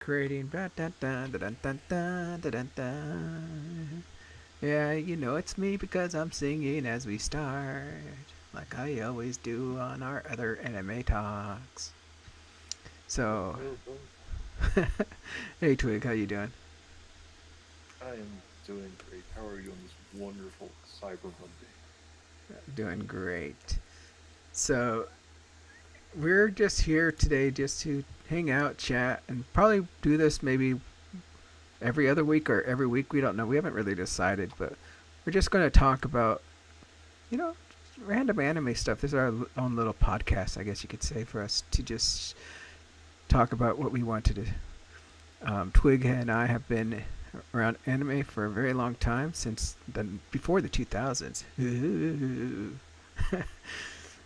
Creating da da da da da da da da da. Yeah, you know it's me because I'm singing as we start, like I always do on our other anime talks. Ho, So, ho, ho. hey Twig, how you doing? I am doing great. How are you on this wonderful Cyber Monday? Doing great. So, we're just here today just to hang out, chat, and probably do this maybe every other week or every week. We don't know. We haven't really decided, but we're just going to talk about, you know, random anime stuff. This is our own little podcast, I guess you could say, for us to just talk about what we wanted to. Twig and I have been around anime for a very long time, since before the 2000s.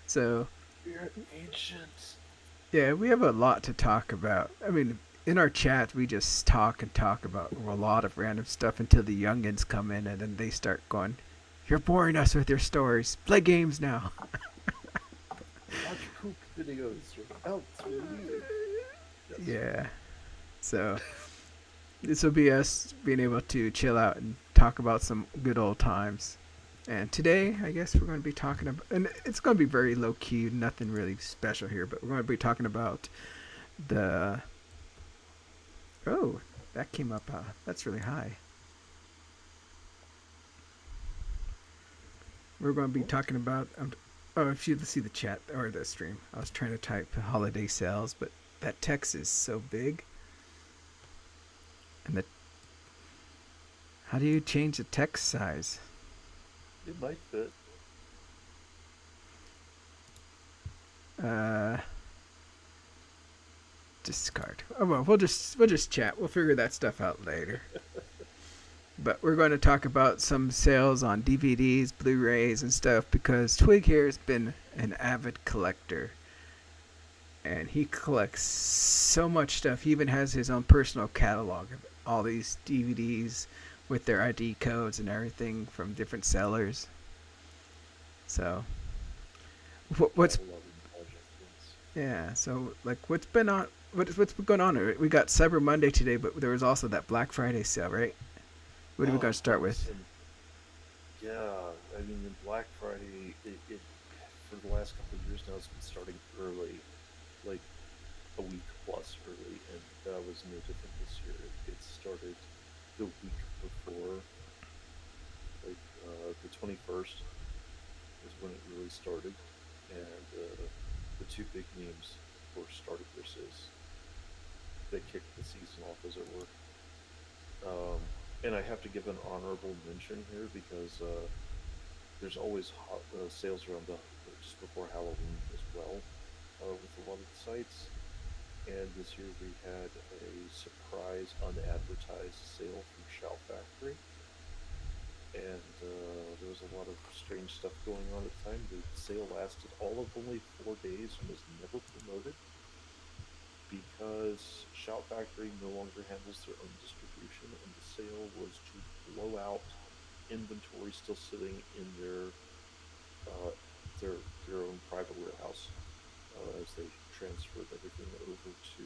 So, We're ancient. yeah, we have a lot to talk about. I mean, in our chat, we just talk and talk about a lot of random stuff until the youngins come in and then they start going, "You're boring us with your stories. Play games now." Watch poop videos or else we'll leave. Yes. Yeah. So, this will be us being able to chill out and talk about some good old times. And today, I guess we're going to be talking about, and it's going to be very low key, nothing really special here, but we're going to be talking about the. Oh, that came up. That's really high. We're going to be Oh, talking about. Oh, if you see the chat or the stream, I was trying to type holiday sales, but that text is so big. And the how do you change the text size? it might fit. Uh, discard. Oh well, we'll just chat. We'll figure that stuff out later. But we're going to talk about some sales on DVDs, Blu-rays, and stuff because Twig here has been an avid collector, and he collects so much stuff. He even has his own personal catalog of all these DVDs with their ID codes and everything from different sellers. So, what's Travel loving project, yes. yeah? So, like, what's been going on? We got Cyber Monday today, but there was also that Black Friday sale, right? What are we Oh, going to start yes. with? And yeah, I mean, in Black Friday, it for the last couple of years now, it's been starting early, like a week plus early, and that was no different this year. It started the week before, like the 21st is when it really started, and the two big names, of course, started their sales. They kicked the season off, as it were. And I have to give an honorable mention here because there's always sales around just before Halloween as well with a lot of the sites. And this year we had a surprise unadvertised sale from Shout Factory, and there was a lot of strange stuff going on at the time. The sale lasted all of only 4 days and was never promoted because Shout Factory no longer handles their own distribution, and the sale was to blow out inventory still sitting in uh, their their own private warehouse as they transferred everything over to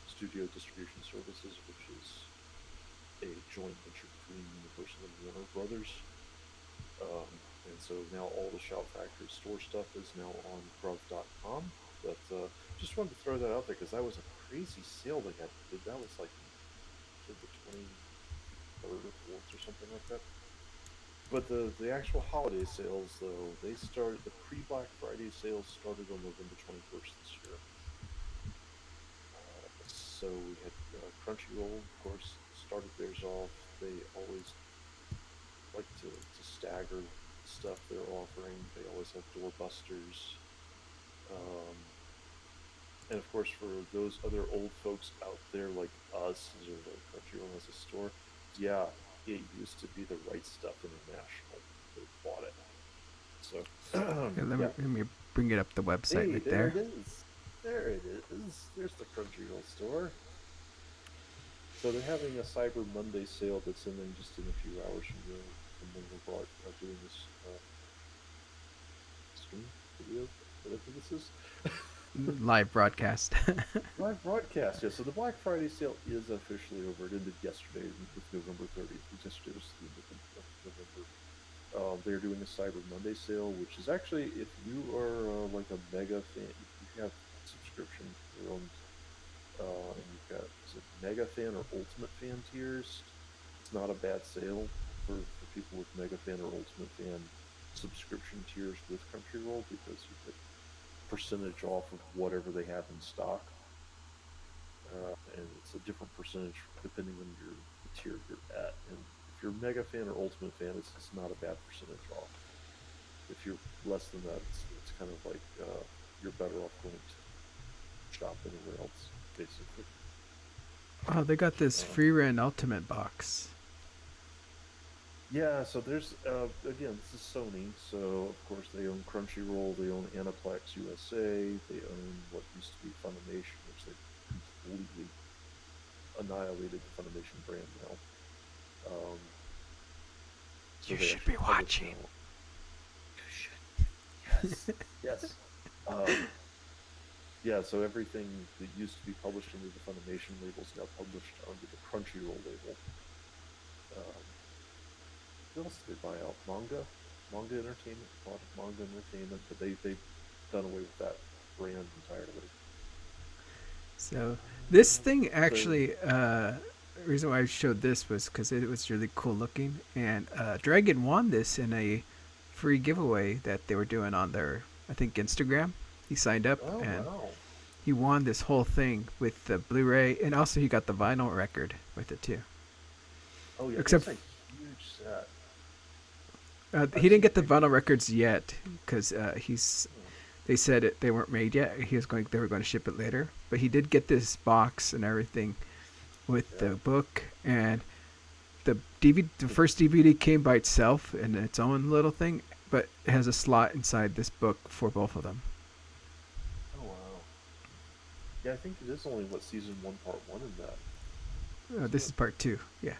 Studio Distribution Services, which is a joint venture between Universal and Warner Brothers. Um, and so now all the Shout Factory store stuff is now on Grove.com. But just wanted to throw that out there because that was a crazy sale they had. That was like the 23rd or 4th or something like that. But the actual holiday sales, though, they started, the pre Black Friday sales started on November 21st this year. So we had Crunchyroll, of course, started theirs off. They always like to stagger stuff they're offering. They always have doorbusters. Um, and of course, for those other old folks out there like us, or like Crunchyroll as a store, yeah, it used to be the Right Stuff International. They bought it. So, Yeah, let me yeah. let me bring it up the website Hey, right there there. it is. There it is. There's the Crunchyroll store. So they're having a Cyber Monday sale that's in just in a few hours from when we're doing this stream video, whatever this is. live broadcast. Live broadcast, yeah. So the Black Friday sale is officially over. It ended yesterday with November 30th. Yesterday was the end of November. They're doing a Cyber Monday sale, which is actually, if you are like a mega fan, if you have subscription, your own, and you've got, is it mega fan or ultimate fan tiers, it's not a bad sale for people with mega fan or ultimate fan subscription tiers with Crunchyroll, because you get percentage off of whatever they have in stock, and it's a different percentage depending on your the tier you're at. And if you're mega fan or ultimate fan, it's not a bad percentage off. If you're less than that, it's kind of like you're better off going to shop anywhere else, basically. Oh, they got this Uh, free rent ultimate box. yeah, so there's again, this is Sony, so of course they own Crunchyroll, they own Aniplex USA, they own what used to be Funimation, which they completely annihilated the Funimation brand now. Um, so You they should actually be publish watching. now. You should. Yes. Yes. Um, yeah, so everything that used to be published under the Funimation label is now published under the Crunchyroll label. Um, what else did they buy out? Manga Entertainment, bought Manga Entertainment, but they've done away with that brand entirely. So this thing So actually, the reason why I showed this was because it was really cool looking, and Dragon won this in a free giveaway that they were doing on their, I think, Instagram. He signed up oh and wow. he won this whole thing with the Blu-ray, and also he got the vinyl record with it too. Oh yeah, Except that's a huge set. he I've didn't seen get the vinyl pictures. records yet because he's. Hmm. They said they weren't made yet. He was going. They were going to ship it later, but he did get this box and everything with the Yeah. book, and the DVD. The The, first DVD came by itself in its own little thing, but it has a slot inside this book for both of them. oh wow. Yeah, I think it is only what season one, part one in that, isn't This it? is part two. Yeah.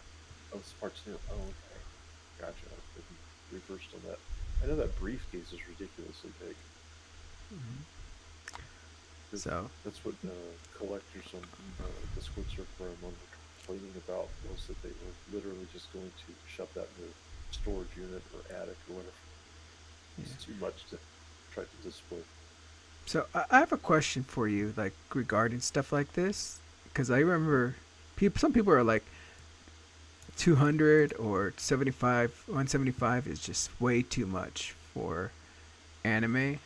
Oh, it's part two. Oh, okay. Gotcha. I didn't reversed on that. I know that briefcase is ridiculously big. Because So that's what collectors on Discord server I'm on were complaining about, was that they were literally just going to shove that in their storage unit or attic or whatever. yeah. It's too much to try to display. So I have a question for you, like regarding stuff like this, because I remember people. Some people are like 200 or 75, 175 is just way too much for anime.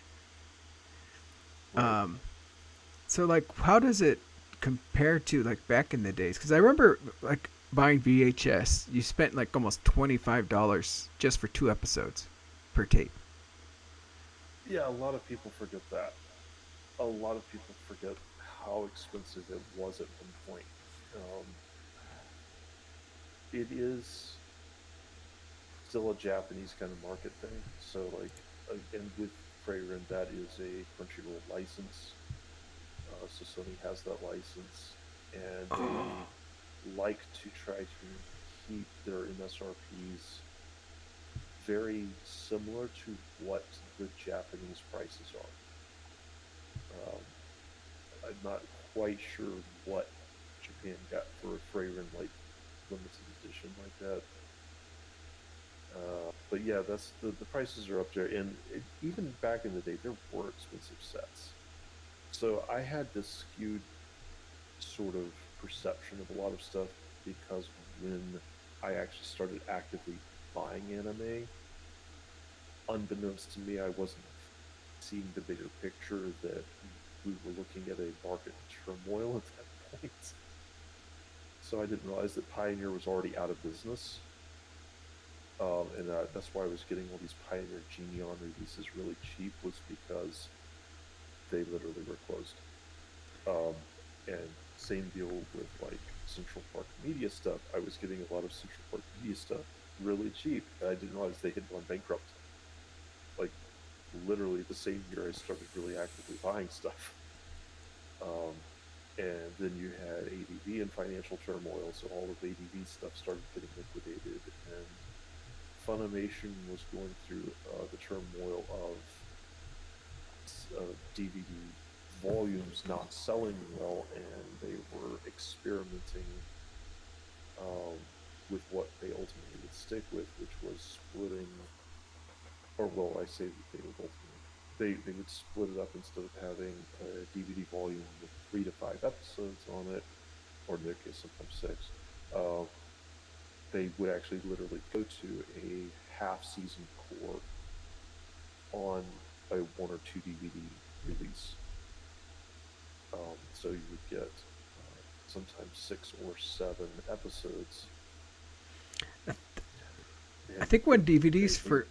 Right. Um, so like, how does it compare to like back in the days? Because I remember like buying VHS, you spent like almost $25 just for 2 episodes per tape. Yeah, a lot of people forget that. A lot of people forget how expensive it was at one point. Um, it is still a Japanese kind of market thing. So, like, and with Freyrin, that is a Crunchyroll license. So Sony has that license, and Oh, they like to try to keep their MSRPs very similar to what the Japanese prices are. I'm not quite sure what Japan got for a Freyrin like limited edition like that. But yeah, the prices are up there, and even back in the day, there were expensive sets. So I had this skewed sort of perception of a lot of stuff, because when I actually started actively buying anime, unbeknownst to me, I wasn't seeing the bigger picture that we were looking at a market turmoil at that point. So I didn't realize that Pioneer was already out of business. And that's why I was getting all these Pioneer Genion releases really cheap, was because they literally were closed. Um, and same deal with like Central Park Media stuff. I was getting a lot of Central Park Media stuff really cheap. I didn't realize they had gone bankrupt. Like literally the same year I started really actively buying stuff. Um, and then you had ADV in financial turmoil, so all of ADV stuff started getting liquidated, and Funimation was going through the turmoil of DVD volumes not selling well, and they were experimenting um, with what they ultimately would stick with, which was splitting, or well, I say that they would ultimately, they would split it up instead of having a DVD volume with 3 to 5 episodes on it, or in their case, sometimes 6. Uh, they would actually literally go to a half season core on a 1 or 2 DVD release. So you would get sometimes 6 or 7 episodes. I And think when they, DVDs they for,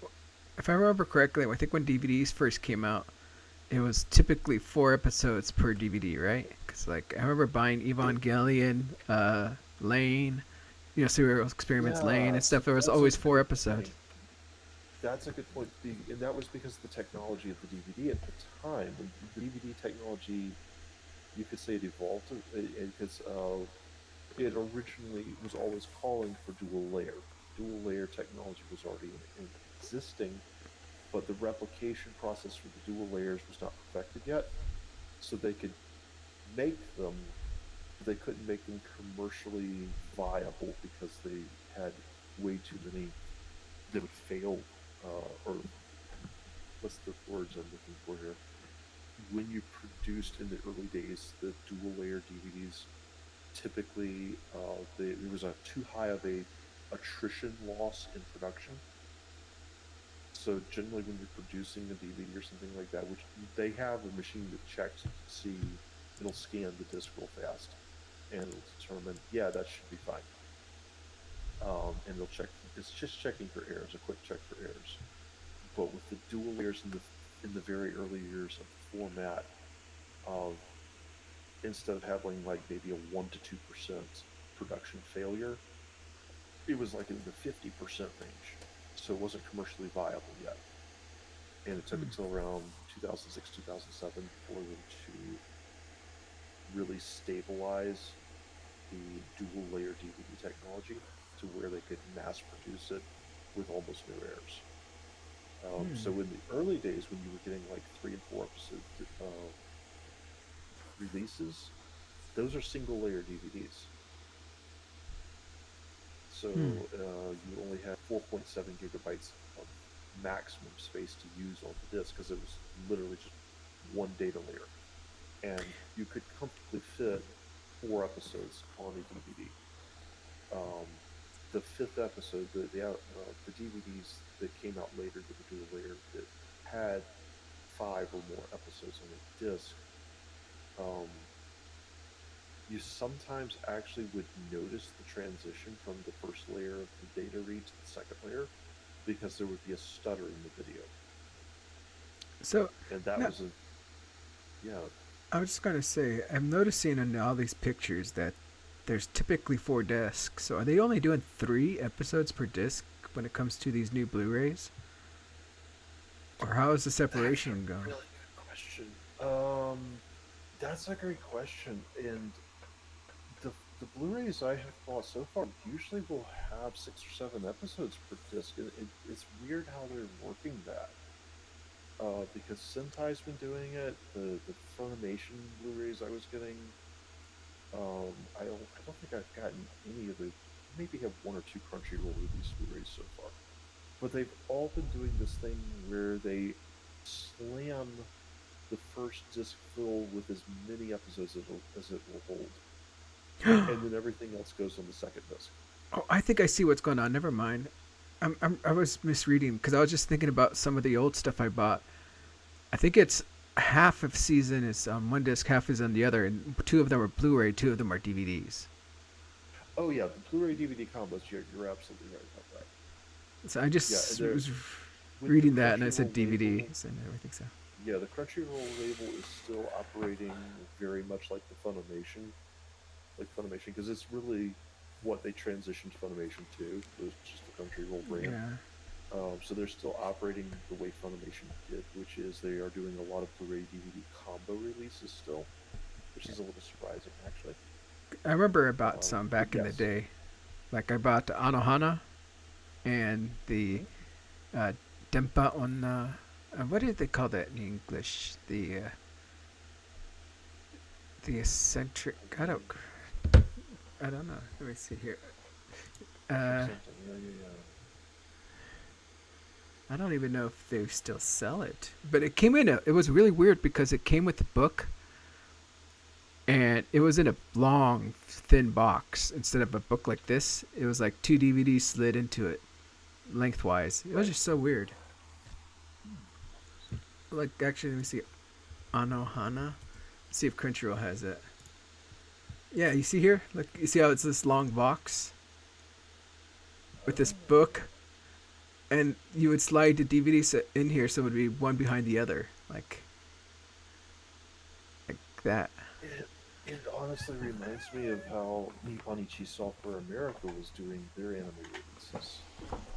if I remember correctly, I think when DVDs first came out, it was typically 4 episodes per DVD, right? Because like I remember buying it, Evangelion, Lane, Serial Experiments Lane yeah, and stuff. There was that's a always four good episodes. point. That's a good point. And that was because the technology of the DVD at the time, when the DVD technology, you could say it evolved because it originally was always calling for dual layer. Dual layer technology was already existing, but the replication process for the dual layers was not perfected yet. So they could make them, but they couldn't make them commercially viable because they had way too many that would fail, or what's the words I'm looking for here? When you produced in the early days the dual layer DVDs, typically there was a too high of a attrition loss in production. So generally, when you're producing a DVD or something like that, which they have a machine that checks to see, it'll scan the disc real fast, and it'll determine, yeah, that should be fine. And they'll check. It's just checking for errors, a quick check for errors. But with the dual layers in the very early years of the format, of instead of having like maybe a 1 to 2% production failure, it was like in the 50% range. So it wasn't commercially viable yet. And it took until around 2006, 2007 for them to really stabilize the dual layer DVD technology to where they could mass produce it with almost no errors. So in the early days, when you were getting like 3 and 4 episode releases, those are single layer DVDs. Hmm. So you only have 4.7 gigabytes of maximum space to use on the disk because it was literally just one data layer, and you could comfortably fit 4 episodes on a DVD. Um, the fifth episode, the DVDs that came out later that were dual layer that had 5 or more episodes on a disc, um, you sometimes actually would notice the transition from the first layer of the data read to the second layer because there would be a stutter in the video, So, and that now was a yeah. I was just gonna say, I'm noticing in all these pictures that there's typically 4 discs. So are they only doing 3 episodes per disc when it comes to these new Blu-rays, or how is the That's a separation going? really good question. That's a great question, and the the Blu-rays I have bought so far usually will have 6 or 7 episodes per disc. It's weird how they're working that. Because Sentai's been doing it. The Funimation Blu-rays I was getting, I don't think I've gotten any of the. Maybe have 1 or 2 Crunchyroll release Blu-rays so far, but they've all been doing this thing where they slam the first disc full with as many episodes as it will hold, and then everything else goes on the second disc. Oh, I think I see what's going on. Never mind. I was misreading because I was just thinking about some of the old stuff I bought. I think it's half of season is on one disc, half is on the other, and 2 of them are Blu-ray, 2 of them are DVDs. Oh yeah, the Blu-ray DVD combos. You're absolutely right about that. So I Yeah, just they're was with the reading that and I said Crunchyroll label. DVDs and everything. So Yeah, the Crunchyroll label is still operating very much like Funimation, because it's really what they transitioned Funimation to was just the Crunchyroll brand. yeah. So they're still operating the way Funimation did, which is they are doing a lot of Blu-ray DVD combo releases still, which is a little surprising actually. I remember I bought some But back in the yes, day. Like I bought Anohana and the mhm. uh, Dempa on. What did they call that in English? The The eccentric. I don't know. Let me see here. Eccentric Uh, something. Yeah, yeah, yeah. I don't even know if they still sell it. But it came in it was really weird because it came with the book and it was in a long, thin box instead of a book like this. It was like two DVDs slid into it lengthwise. It was Right. just so weird. Hmm. Like, actually, let me see. Anohana. Let's see if Crunchyroll has it. Yeah, you see here? Look, you see how it's this long box with this Oh. book, and you would slide the DVDs in here, so it would be one behind the other, like that. It honestly reminds me of how Nipponichi Software America was doing their anime releases.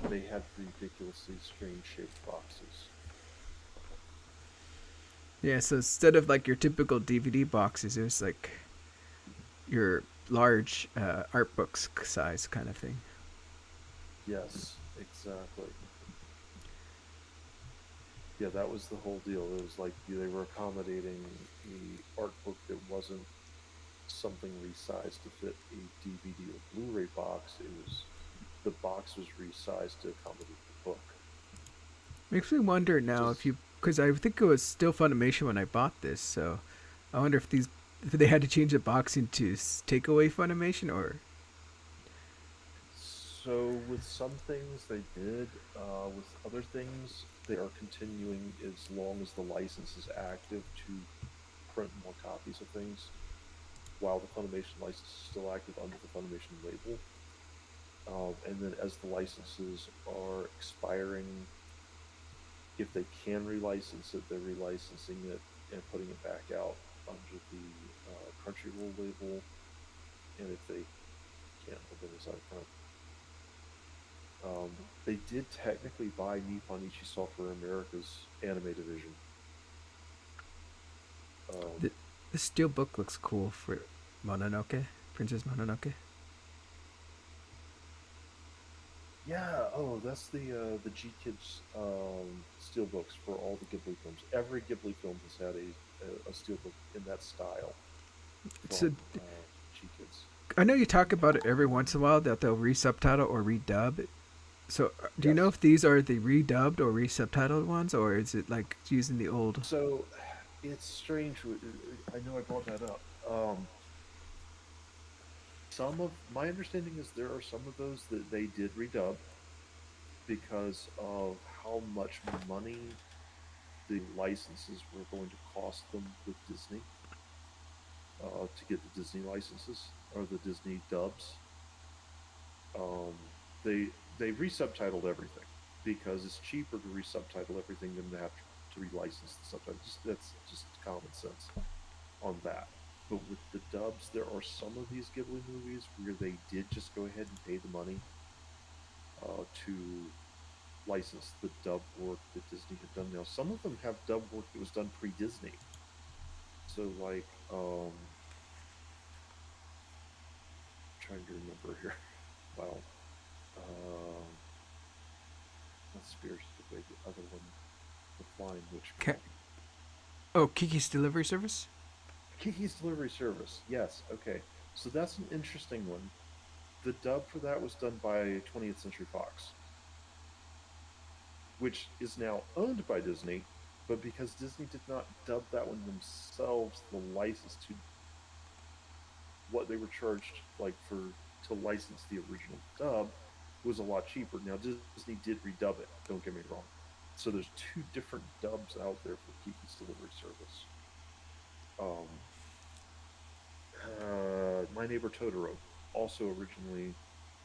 They had ridiculously strange shaped boxes. Yeah, so instead of like your typical DVD boxes, it was like your large art books size kind of thing. Yes, exactly. Yeah, that was the whole deal. It was like they were accommodating a art book that wasn't something resized to fit a DVD or Blu-ray box. It was the box was resized to accommodate the book. Makes me wonder now if Just you, because I think it was still Funimation when I bought this, so I wonder if they had to change the boxing to take away Funimation or. so with some things they did. With other things, they are continuing as long as the license is active to print more copies of things, while the Funimation license is still active under the Funimation label. And then as the licenses are expiring, if they can relicense it, they're relicensing it and putting it back out under the Crunchyroll label. And if they can't, well, then it's out of print. They did technically buy Nipponichi Software America's anime division. Um, The, the steel book looks cool for Mononoke, Princess Mononoke. yeah, oh, that's the G Kids steelbooks for all the Ghibli films. Every Ghibli film has had a steelbook in that style So from G Kids. I know you talk about it every once in a while that they'll resubtitle or redub. So do you know Yes. if these are the redubbed or resubtitled ones, or is it like using the old? So it's strange. I know I brought that up. Some of my understanding is there are some of those that they did redub because of how much money the licenses were going to cost them with Disney to get the Disney licenses or the Disney dubs. Um, they resubtitled everything because it's cheaper to resubtitle everything than to have to relicense the subtitles. That's just common sense on that. But with the dubs, there are some of these Ghibli movies where they did just go ahead and pay the money to license the dub work that Disney had done. Now, some of them have dub work that was done pre-Disney. So, like, trying to remember here. Wow. Um, not Spirited Away, the other one, the Flying Ca- Witchbound. oh, Kiki's Delivery Service. Kiki's Delivery Service. Yes. Okay. So that's an interesting one. The dub for that was done by 20th Century Fox, which is now owned by Disney, but because Disney did not dub that one themselves, the license to what they were charged like for to license the original dub was a lot cheaper. Now Disney did redub it, don't get me wrong. So there's two different dubs out there for Kiki's Delivery Service. Um, My Neighbor Totoro, also originally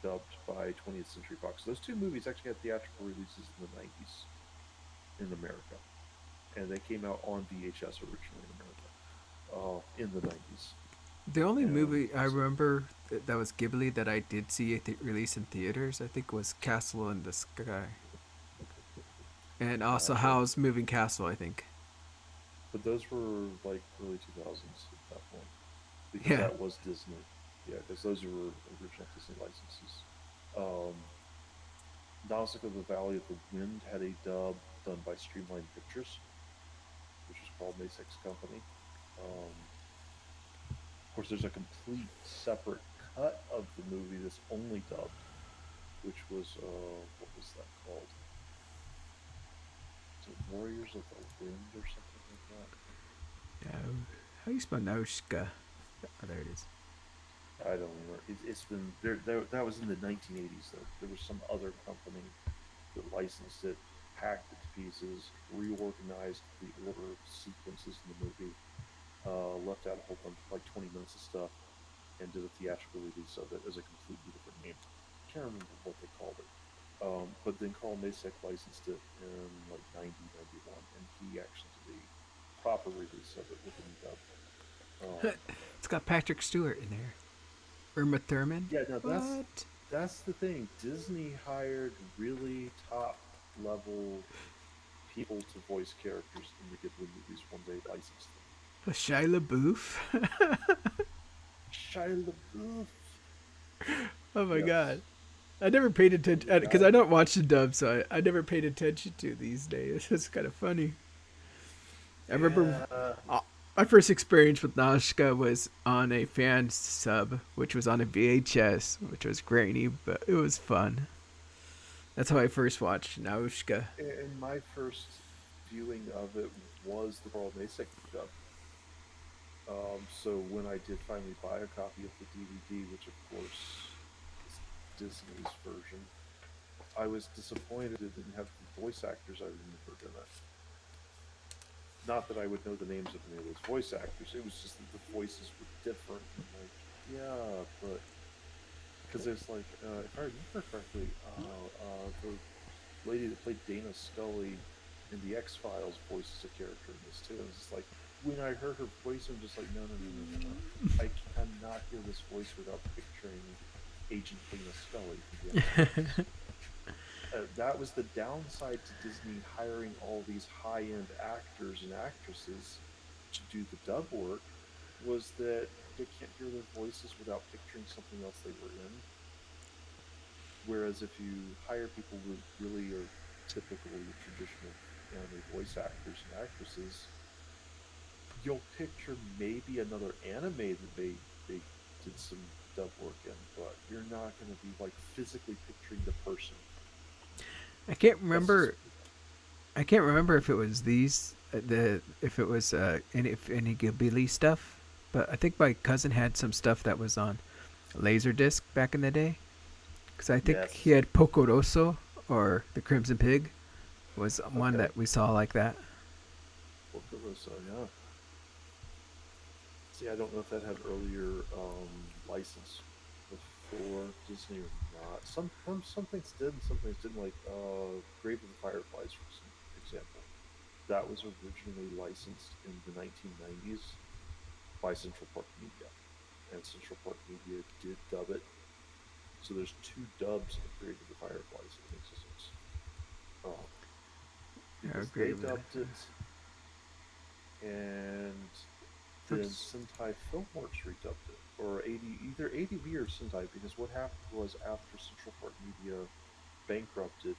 dubbed by 20th Century Fox. Those two movies actually had theatrical releases in the 90s in America, and they came out on VHS originally in America in the 90s. The only And movie I so, remember that was Ghibli that I did see release in theaters, I think, was Castle in the Sky, and also gotcha. Howl's Moving Castle. I think. But those were like early 2000s at that point because Yeah. that was Disney. Yeah, because those were original Disney licenses. Um, Nausicaa of the Valley of the Wind had a dub done by Streamline Pictures, which is called Masek's Company. Um, course, there's a complete separate cut of the movie that's only dubbed, which was what was that called? Is it Warriors of the Wind or something like that? No. How do you spell Naushka? Oh, there it is. I don't remember. It's been there. That was in the 1980s. Though there was some other company that licensed it, hacked it to pieces, reorganized the order of sequences in the movie, left out a whole bunch, like 20 minutes of stuff, and did a theatrical release of it as a completely different name. Can't remember what they called it. But then Carl Masek licensed it in like 1991, and he actually did a proper release of it with a new dub. It's got Patrick Stewart in there. Irma Thurman. Yeah, no, What? that's the thing. Disney hired really top level people to voice characters in the Ghibli movies when they licensed them. Shia LaBeouf. Shia LaBeouf. Oh my god. Yes. I never paid attention because Yeah. I don't watch the dub, so I never paid attention to these days. It's kind of funny. I remember Yeah. my first experience with Naushka was on a fan sub, which was on a VHS, which was grainy, but it was fun. That's how I first watched Naushka. And my first viewing of it was the Carl Masek dub. So when I did finally buy a copy of the DVD, which of course is Disney's version, I was disappointed it didn't have the voice actors I remembered in it. Not that I would know the names of any of those voice actors. It was just that the voices were different. I'm like, yeah, but because it's like, if I remember correctly, the lady that played Dana Scully in the X Files voices a character in this too. And it's just like when I heard her voice, I'm just like, no, no, no, no, no, no. I cannot hear this voice without picturing Agent Dana Scully from the X Files. That was the downside to Disney hiring all these high-end actors and actresses to do the dub work, was that they can't hear their voices without picturing something else they were in. Whereas if you hire people who really are typically traditional anime voice actors and actresses, you'll picture maybe another anime that they did some dub work in, but you're not going to be like physically picturing the person. I can't That's just remember. I can't remember if it was these the if it was any Ghibli stuff, but I think my cousin had some stuff that was on Laserdisc back in the day. Because I think he yes. had Pocoroso or the Crimson Pig was one Okay. that we saw like that. So yeah. See, I don't know if that had earlier license before Disney or not. Some things did, and some things didn't. Like Grave of the Fireflies, for example, that was originally licensed in the 1990s by Central Park Media, and Central Park Media did dub it. So there's two dubs of Grave of the Fireflies in existence, um, I because agree they with dubbed it, and then it. Sentai Filmworks redubbed it, or either ADV or Sentai, because what happened was after Central Park Media bankrupted,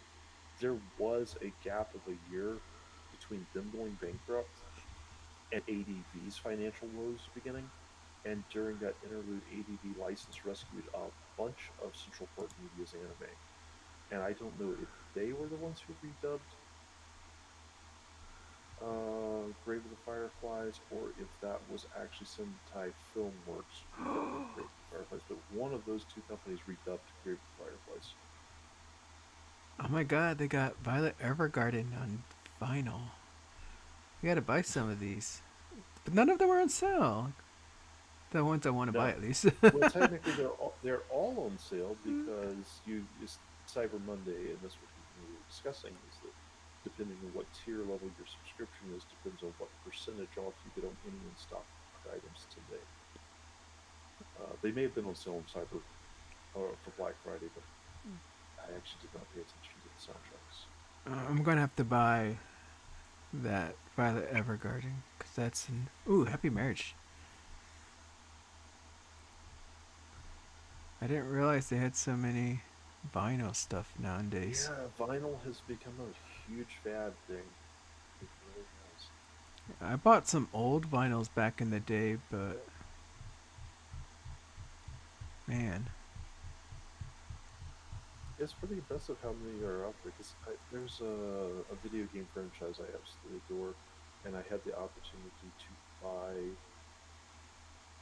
there was a gap of a year between them going bankrupt and ADV's financial woes beginning. And during that interlude, ADV license rescued a bunch of Central Park Media's anime. And I don't know if they were the ones who redubbed Grave of the Fireflies, or if that was actually Sentai Filmworks redubbing Grave of the Fireflies. But one of those two companies redubbed Grave of the Fireflies. Oh my god, they got Violet Evergarden on vinyl. We gotta buy some of these. But none of them are on sale. The ones I want to buy No, at least. well, technically they're all on sale because it's Cyber Monday, and that's what we were discussing. Is that depending on what tier level your subscription is, depends on what percentage off you get on any in stock items today. They may have been on sale on Cyber for Black Friday, but I actually did not pay attention to the soundtracks. I'm gonna have to buy that Violet Evergarden because that's an ooh happy marriage. I didn't realize they had so many vinyl stuff nowadays. Yeah, vinyl has become a huge fad thing. It really has. I bought some old vinyls back in the day, but Man. It's pretty impressive how many are out there. Because there's a video game franchise I absolutely adore, and I had the opportunity to buy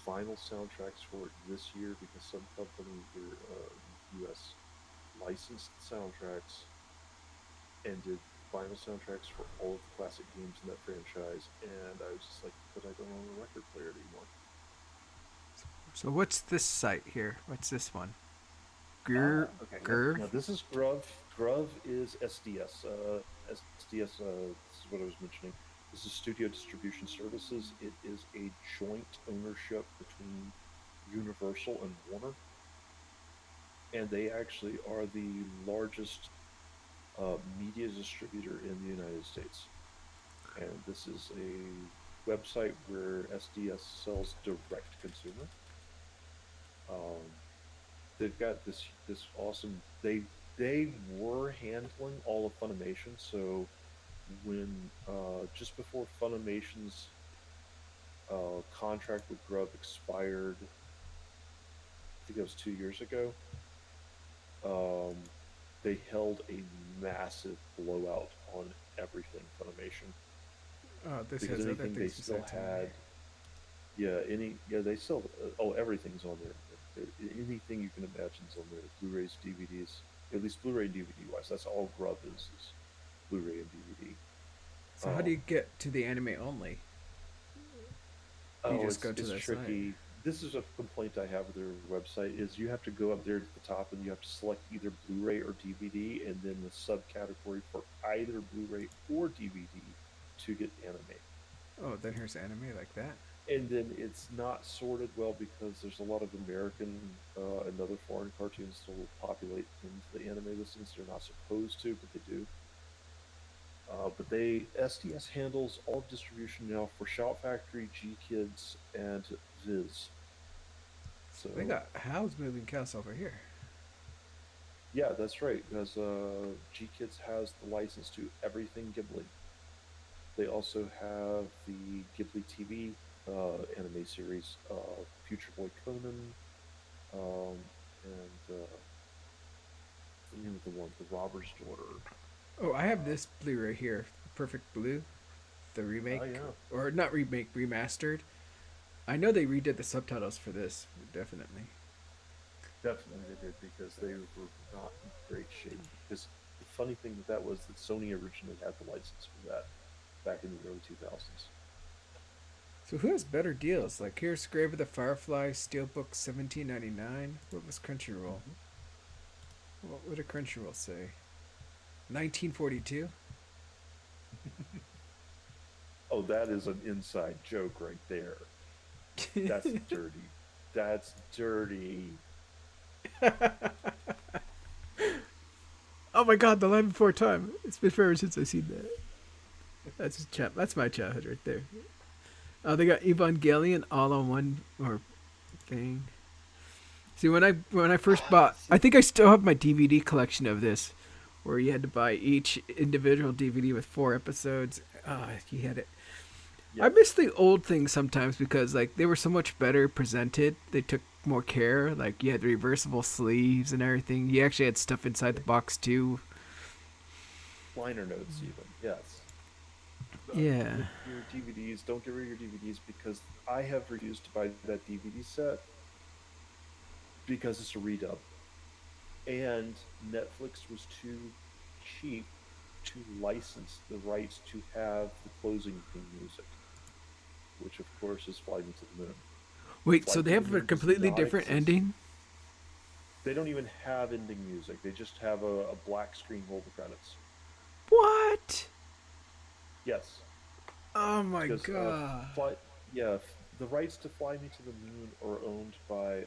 vinyl soundtracks for it this year because some company here in the U.S. licensed soundtracks and did vinyl soundtracks for all of the classic games in that franchise. And I was just like, but I don't own a record player anymore. So what's this site here? What's this one? Ah, Grr, okay. Yep. grr. Now this is Grub. Grub is SDS. SDS. This is what I was mentioning. This is Studio Distribution Services. It is a joint ownership between Universal and Warner, and they actually are the largest media distributor in the United States. And this is a website where SDS sells direct to consumer. Um, they've got this awesome. They were handling all of Funimation, so when just before Funimation's contract with Grub expired, I think it was 2 years ago. Um, they held a massive blowout on everything Funimation Oh, this because has other anything they things still besides anime. had, they still, everything's on there. Anything you can imagine is on there. Blu-rays, DVDs, at least Blu-ray and DVD wise. That's all Grub is Blu-ray and DVD. So how do you get to the anime only? You Oh, just go to it's the site. tricky. This is a complaint I have with their website is you have to go up there to the top and you have to select either Blu-ray or DVD and then the subcategory for either Blu-ray or DVD to get anime. Oh, then here's anime like that. And then it's not sorted well because there's a lot of American and other foreign cartoons still populate into the anime listings. They're not supposed to, but they do. But SDS handles all distribution now for Shout Factory, G Kids, and Viz. So they So got Howl's Moving Castle over here. yeah, that's right. Because G Kids has the license to everything Ghibli. They also have the Ghibli TV anime series, Future Boy Conan, um, and the name of the one, The Robber's Daughter. Oh, I have this Blu-ray here, Perfect Blue, the remake, Yeah, or not remake, remastered. I know they redid the subtitles for this, definitely. definitely they did because they were not in great shape. Because the funny thing with that was that Sony originally had the license for that back in the early 2000s. So who has better deals? Like here's Grave of the Firefly, Steelbook 17.99. What was Crunchyroll? Mm-hmm. What would a Crunchyroll say? 1942. Oh, that is an inside joke right there. That's dirty. That's dirty. Oh my God, the Land Before Time. It's been forever since I've seen that. That's my childhood right there. Oh, they got Evangelion all on one or thing. See, when I first bought, I See, think I still have my DVD collection of this, where you had to buy each individual DVD with 4 episodes. Ah, you had it. I yes. miss the old things sometimes because like they were so much better presented. They took more care. Like you had reversible sleeves and everything. You actually had stuff inside the box too. Liner notes, even. Yes. Yeah. With your DVDs, don't get rid of your DVDs because I have refused to buy that DVD set because it's a redub. And Netflix was too cheap to license the rights to have the closing theme music, which of course is Fly Me to the Moon. Wait, Fly so Me they to the have a Moon does completely not different exist. ending? They don't even have ending music. They just have a black screen roll the credits. What? Yes, Oh my because God. fly yeah, the rights to Fly Me to the Moon are owned by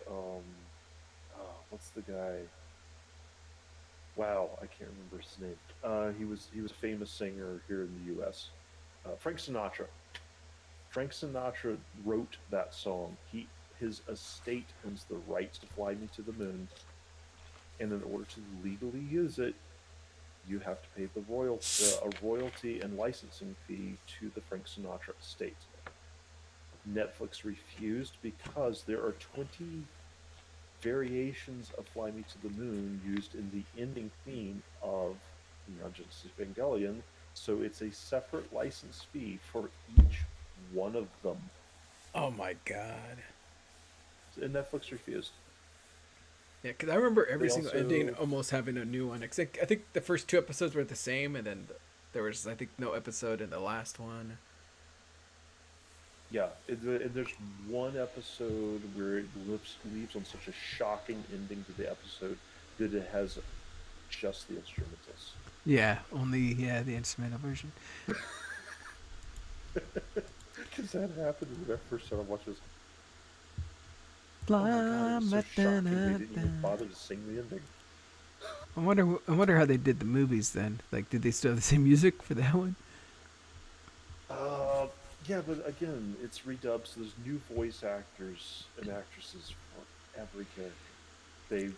what's the guy? Wow, I can't remember his name. He was a famous singer here in the U.S. Frank Sinatra. Frank Sinatra wrote that song. His estate owns the rights to Fly Me to the Moon, and in order to legally use it, you have to pay a royalty and licensing fee to the Frank Sinatra estate. Netflix refused because there are 20. variations of Fly Me to the Moon used in the ending theme of Neon Genesis Evangelion. So it's a separate license fee for each one of them. Oh my god. And Netflix refused. Yeah, because I remember They every single ending also, almost having a new one. I think the first two episodes were the same, and then there was, I think, no episode in the last one. yeah, and there's one episode where it leaves on such a shocking ending to the episode that it has just the instrumentals. Yeah, only, yeah, the instrumental version. Because that happened when I first started watching this. Oh my god, it Blah, was so ba, da, shocking they da, didn't da. even bother to sing the ending. I wonder how they did the movies then. Like, did they still have the same music for that one? Uh, yeah, but again, it's redubs. So there's new voice actors and actresses for every character. They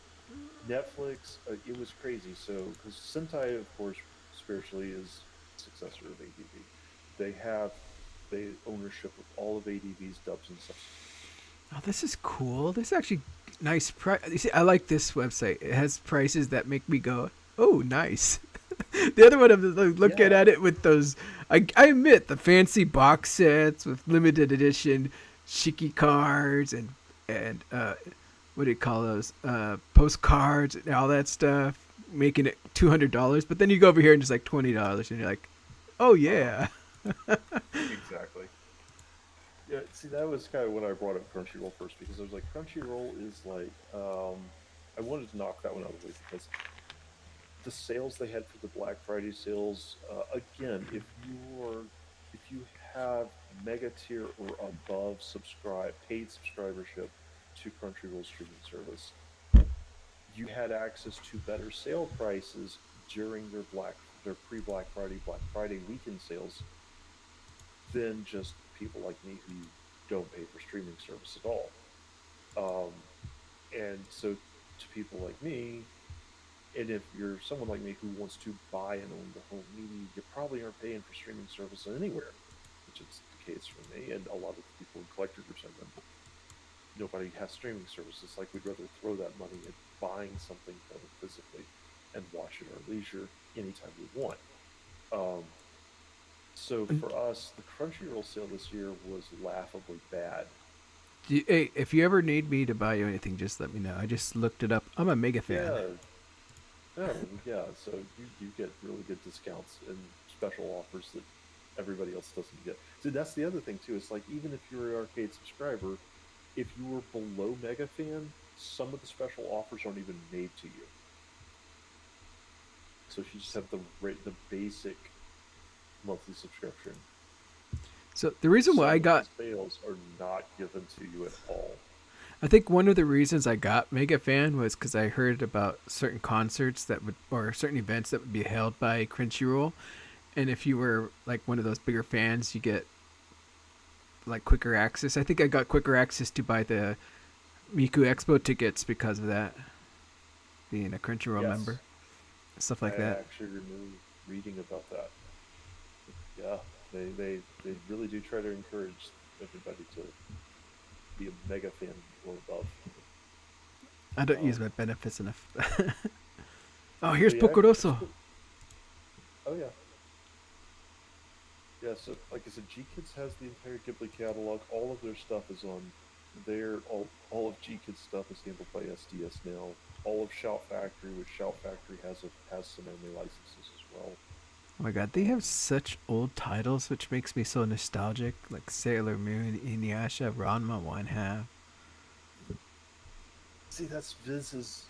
Netflix. It was crazy. So because Sentai, of course, spiritually is successor of ADV. They have the ownership of all of ADV's dubs and subs. Oh, this is cool. This is actually nice price. You see, I like this website. It has prices that make me go, "Oh, nice." The other one, I'm looking Yeah, at it with those. I admit the fancy box sets with limited edition shiki cards and what do you call those postcards and all that stuff, making it $200. But then you go over here and it's like $20, and you're like, "Oh uh, yeah." exactly. Yeah, see, that was kind of when I brought up Crunchyroll first because I was like, Crunchyroll is like, I wanted to knock that one out of the way because the sales they had for the Black Friday sales, again, if you have mega tier or above paid subscribership to Crunchyroll streaming service, you had access to better sale prices during their pre Black Friday weekend sales than just people like me who don't pay for streaming service at all. Um, and so to people like me, and if you're someone like me who wants to buy and own the home media, you probably aren't paying for streaming service anywhere, which is the case for me and a lot of people in collector groups I've been. Nobody has streaming service. It's like we'd rather throw that money at buying something physically and watch it at our leisure anytime we want. Um, so for us, the Crunchyroll sale this year was laughably bad. Hey, if you ever need me to buy you anything, just let me know. I just looked it up. I'm a mega fan. Yeah, oh yeah. So you get really good discounts and special offers that everybody else doesn't get. So that's the other thing too. It's like even if you're an arcade subscriber, if you were below Mega Fan, some of the special offers aren't even made to you. So if you just have the basic monthly subscription, So the reason why some I of got, the sales are not given to you at all. I think one of the reasons I got Mega Fan was because I heard about certain concerts that would, or certain events that would be held by Crunchyroll, and if you were like one of those bigger fans, you get like quicker access. I think I got quicker access to buy the Miku Expo tickets because of that, being a Crunchyroll member, Yes, stuff I like that. actually remember reading about that. Yeah, they really do try to encourage everybody to be a mega fan or above. I don't use Um, my benefits enough. Oh, here's but yeah, Pokoroso. oh yeah, yeah. So like I said, G Kids has the entire Ghibli catalog. All of their stuff is on there. All of G Kids stuff is handled by SDS now. All of Shout Factory, which Shout Factory has some anime licenses as well. Oh my god, they have Um, such old titles, which makes me so nostalgic. Like Sailor Moon, Inuyasha, Ranma One Half. see, that's Viz's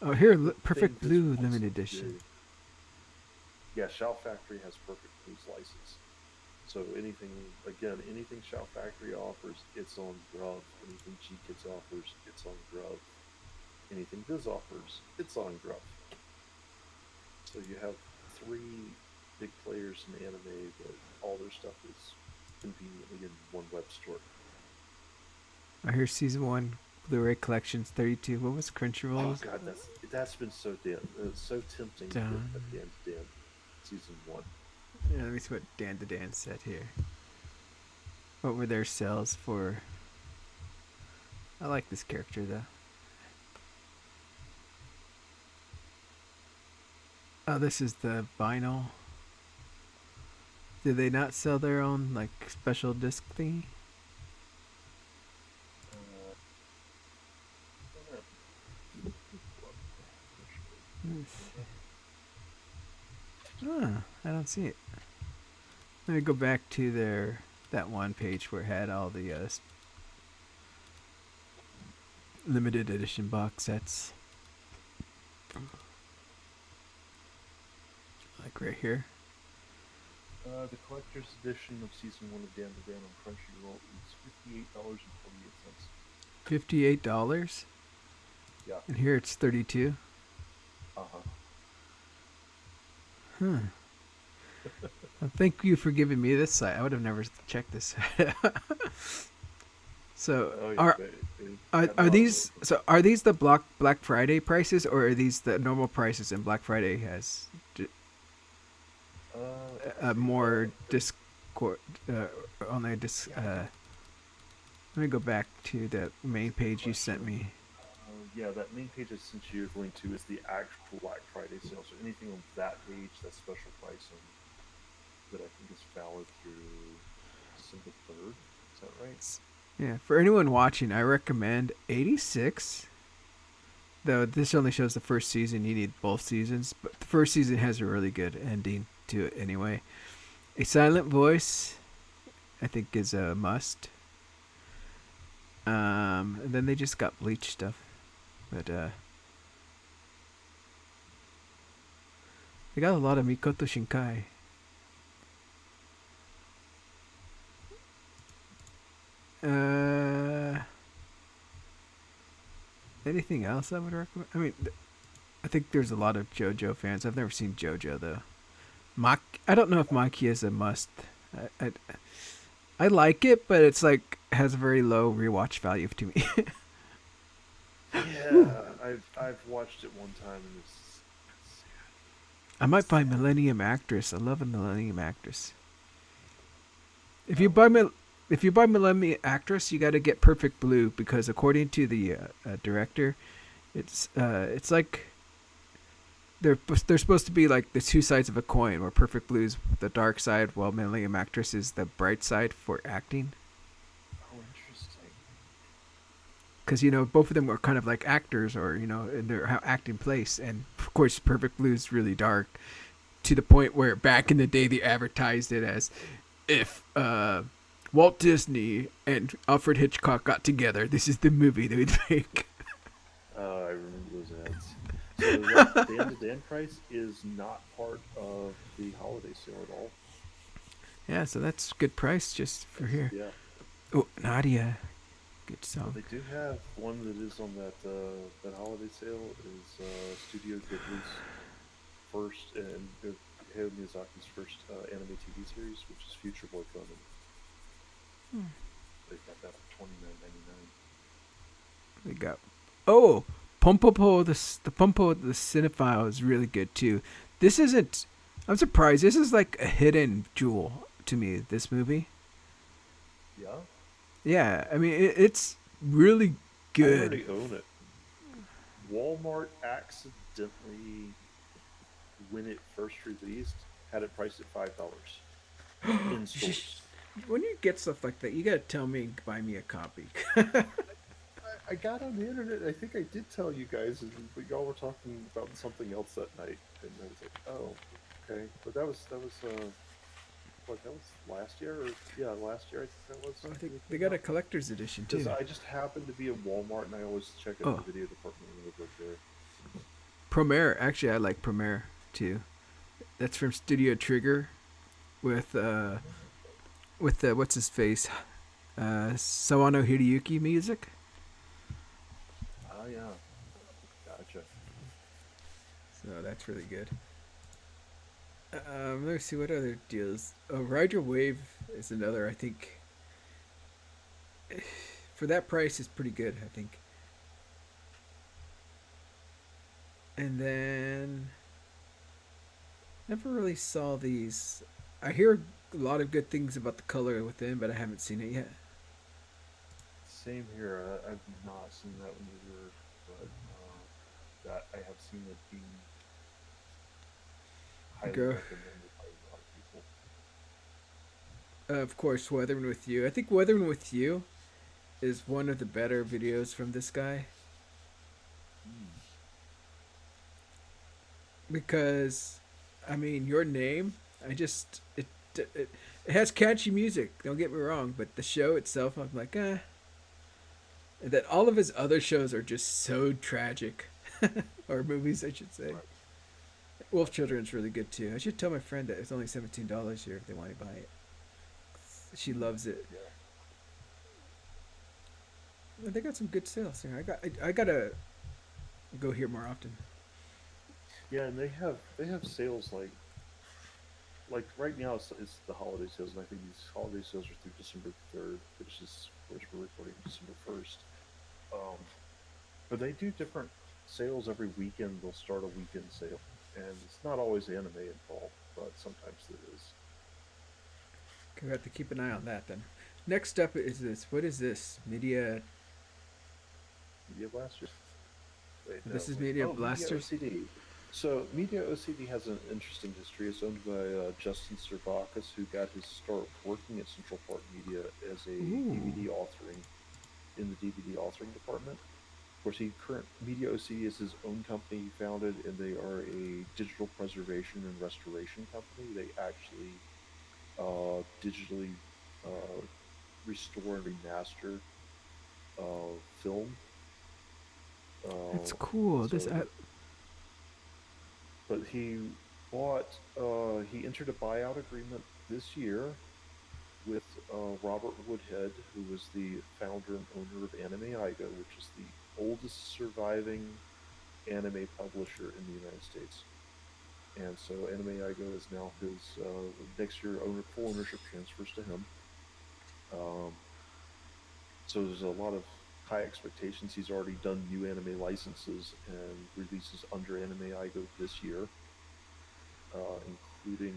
Oh, here, thing. Perfect Viz Blue wants limited to edition. do. Yeah, Shout Factory has Perfect Blues license. So anything Shout Factory offers, it's on Grub. Anything G Kids offers, it's on Grub. Anything Viz offers, it's on Grub. So you have three big players in anime that all their stuff is conveniently in one web store. Oh, here's season one Blu-ray collections 32. What was Oh Crunchyroll's? god, that's been so tempting to get a Done. Dan to Dan season one. Yeah, let me see what Dan the Dan said here. What were their sales for I like this character though. Oh, this is the vinyl. Do they not sell their own like special disc thingy? Uh, Oh, I don't see it. Let me go back to that one page where it had all the limited edition box sets. Like right here. the collector's edition of season 1 of Dan the Dan on Crunchyroll is $58.48. $58? Yeah. And here it's 32. Uh-huh. Huh. Well, thank you for giving me this site. I would have never checked this. So Oh, yeah, are these the Black Friday prices, or are these the normal prices and Black Friday has more Discord on the disc? Let me go back to the main page you sent me. Yeah, that main page I sent you the link to is the actual Black Friday sale. So anything on that page, that's special pricing that I think is valid through December 3rd. Is that right? Yeah, for anyone watching, I recommend 86. Though this only shows the first season, you need both seasons. But the first season has a really good ending to it anyway. A Silent Voice, I think, is a must. And then they just got Bleach stuff. But they got a lot of Mikoto Shinkai. Anything else I would recommend? I mean, I think there's a lot of JoJo fans. I've never seen JoJo though. I don't know if Maki is a must. I like it, but it's like has a very low rewatch value to me. Yeah, I've watched it one time and it's I might buy Millennium Actress. I love a Millennium Actress. If you buy Millennium Actress, you got to get Perfect Blue because according to the director, it's like they're supposed to be like the two sides of a coin, where Perfect Blue is the dark side, while Millennium Actress is the bright side for acting. Oh, interesting. Because both of them are kind of like actors, or in their acting place, and of course Perfect Blue is really dark, to the point where back in the day they advertised it as if Walt Disney and Alfred Hitchcock got together, this is the movie they would make. I remember those ads. So that Dan to Dan price is not part of the holiday sale at all. Yeah, so that's good price just for here. Yeah. Oh, Nadia. Good song. Well, they do have one that is on that holiday sale is Studio Ghibli's first and Hayao Miyazaki's first anime TV series, which is Future Boy Conan. They've got that for $29.99. They got Pompopo the Pompo the Cinephile is really good too. This isn't. I'm surprised. This is like a hidden jewel to me. This movie. Yeah. Yeah, I mean it's really good. I already own it. Walmart accidentally, when it first released, had it priced at $5 in stores. When you get stuff like that, you gotta tell me and buy me a copy. I got on the internet. I think I did tell you guys, but y'all were talking about something else that night, and I was like, "Oh, okay." But that was what, that was last year, or yeah, last year I think that was. I think they got a collector's edition too. I just happened to be at Walmart, and I always check out the video department when I go there. Premiere, actually, I like Premiere too. That's from Studio Trigger, with what's his face, Sawano Hiroyuki music. Oh yeah, gotcha. So that's really good. Let's see what other deals. Oh, Ride Your Wave is another. I think for that price is pretty good. I think. And then never really saw these. I hear a lot of good things about the color within, but I haven't seen it yet. same here. I've not seen that one either, but that I have seen it being highly Go. recommended by a lot of people. Of course, Weathering with You. I think Weathering with You is one of the better videos from this guy Mm. because, I mean, your name. I just it has catchy music. Don't get me wrong, but the show itself, I'm like, eh. And that all of his other shows are just so tragic, or movies, I should say. Right. Wolf Gotcha. Children's really good too. I should tell my friend that it's only $17 here if they want to buy it. She Mm. loves it. Yeah. They got some good sales here. I gotta go here more often. Yeah, and they have sales like right now it's the holiday sales, and I think these holiday sales are through December 3rd, which we're recording December 1st. Um, but they do different sales every weekend. They'll start a weekend sale, and it's not always anime involved, but sometimes there is. We have to keep an eye on that then. Next up is this. What is this? Media. Media Blasters. Wait, no, This is wait. Media Oh, Media Blasters. OCD. So Media OCD has an interesting history. It's owned by Justin Servakis, who got his start working at Central Park Media as a Ooh. DVD authoring in the DVD authoring department. Of course, he current Media OCD is his own company he founded, and they are a digital preservation and restoration company. They actually digitally uh, restore and remaster film. That's Uh, cool. This. so but he entered a buyout agreement this year with Robert Woodhead, who was the founder and owner of Anime Eigo, which is the oldest surviving anime publisher in the United States. And so Anime Eigo is now his next year full ownership transfers to him. Um, so there's a lot of high expectations. He's already done new anime licenses and releases under Anime Eigo this year, including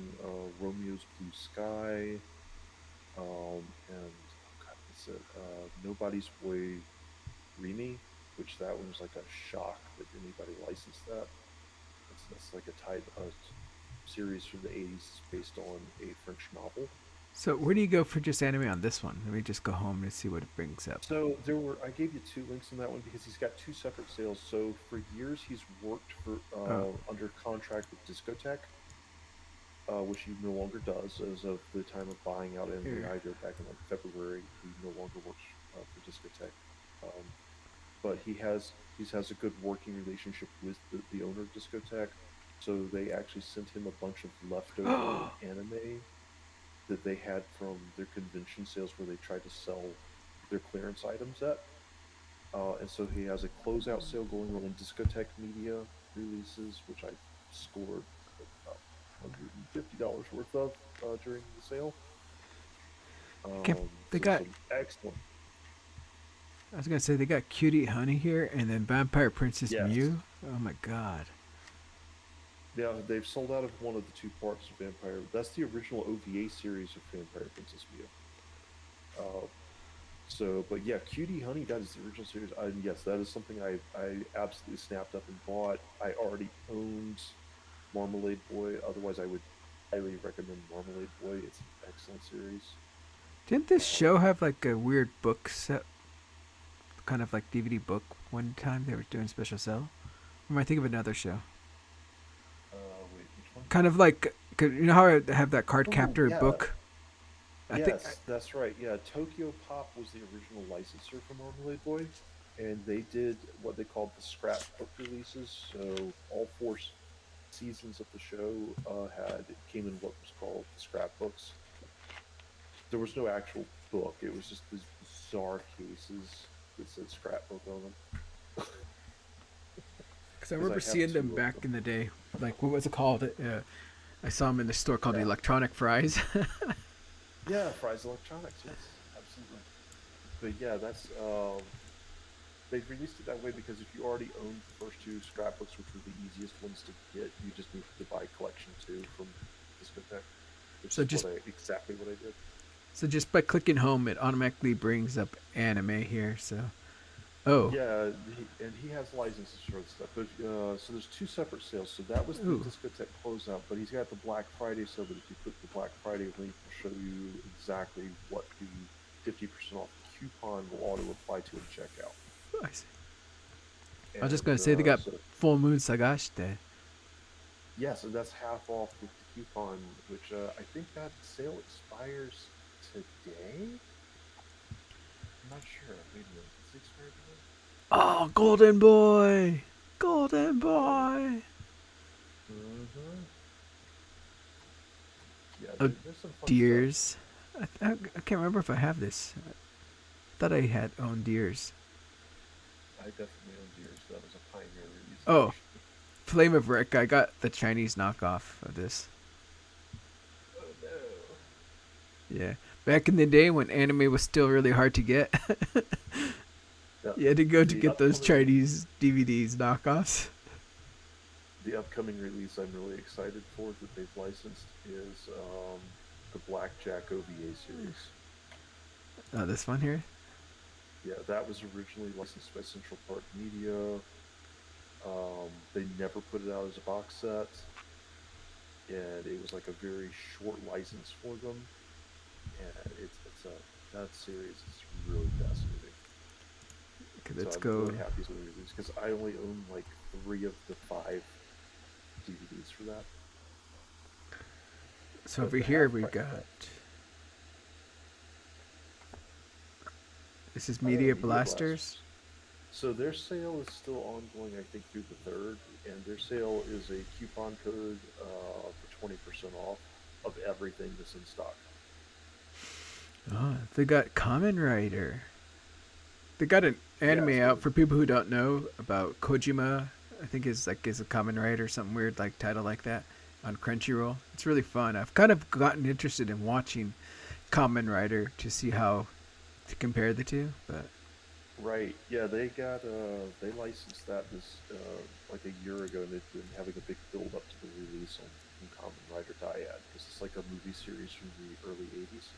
Romeo's Blue Sky, and oh God, what's it? Nobody's Boy Remy, which that one was like a shock that anybody licensed that. That's like a series from the '80s based on a French novel. So where do you go for just anime on this one? Let me just go home and see what it brings up. So I gave you two links in that one because he's got two separate sales. So for years he's worked for Oh, under contract with Discotech, which he no longer does as of the time of buying out Anime here. Eigo back in like February. He no longer works for Discotech, um, but he has a good working relationship with the owner of Discotech. So they actually sent him a bunch of leftover anime that they had from their convention sales where they tried to sell their clearance items at. And so he has a closeout sale going on in Discotech Media releases, which I scored about $150 worth of during the sale. They So got. some excellent. I was gonna say they got Cutie Honey here, and then Vampire Princess Yes. Mew. Oh my god. Yeah, they've sold out of one of the two parts of Vampire. That's the original OVA series of Vampire Princess Mew. Uh, but yeah, Cutie Honey, that is the original series. And yes, that is something I absolutely snapped up and bought. I already owned Marmalade Boy. Otherwise, I would highly recommend Marmalade Boy. It's an excellent series. Didn't this Um, show have like a weird book set, kind of like DVD book? One time they were doing special sale. Or am I thinking of another show? wait, which one? Kind of like you know how I have that card Oh captor yeah, book. I think. yes, that's right. Yeah, Tokyo Pop was the original licensor for Marmalade Boy, and they did what they called the scrapbook releases. So all four seasons of the show had came in what was called the scrapbooks. There was no actual book; it was just these bizarre cases that said scrapbook on them. Because I Because I remember have seeing them two of back them. in the day. Like what was it called? I saw them in the store called Yeah, Electronic Fries. yeah, Fry's Electronics. Yes, absolutely. But yeah, that's they released it that way because if you already owned the first two scrapbooks, which were the easiest ones to get, you just needed to buy collection two from Discotech, which So is just exactly what I did. So just by clicking home, it automatically brings up anime here. So, oh, Yeah, and he has licenses for this stuff. But, so there's two separate sales. So that was the ooh, discotheque closeout, but he's got the Black Friday sale. But if you click the Black Friday link, will show you exactly what the 50% off coupon will auto apply to at checkout. I see. I was just And gonna say they got so full moon sagashite. yeah, so that's half off with the coupon, which I think that sale expires today. I'm not sure. Wait a minute, does it expire today? Oh, golden boy, golden boy. Mm-hmm. Yeah, Oh, there's some fun stuff. deers. I can't remember if I have this. I thought I had owned deers. I definitely own Gears. That was a pioneer release, Oh, actually. Flame of Rick. I got the Chinese knockoff of this. Oh no. Yeah, back in the day when anime was still really hard to get, Yeah, you had to go to the get those upcoming Chinese DVDs knockoffs. the upcoming release I'm really excited for that they've licensed is the Blackjack OVA series. Oh, this one here. Yeah, that was originally licensed by Central Park Media. They never put it out as a box set, and it was like a very short license for them. And it's a that series is really fascinating. Okay, So let's I'm really go. happy with the release because I only own like 3 of the 5 DVDs for that. So But over the here half we price. got. This is Oh yeah, Media Media Blasters. Blasters. So their sale is still ongoing, I think, through the 3rd, and their sale is a coupon code for 20% off of everything that's in stock. Oh, they got Kamen Rider. They got an Yeah, anime so out for people who don't know about Kojima. I think is a Kamen Rider, something weird like title like that on Crunchyroll. It's really fun. I've kind of gotten interested in watching Kamen Rider to see how to compare the two. But right, yeah, they licensed that this like a year ago, and they've been having a big build up to the release on Kamen Rider Dyad because it's like a movie series from the early '80s.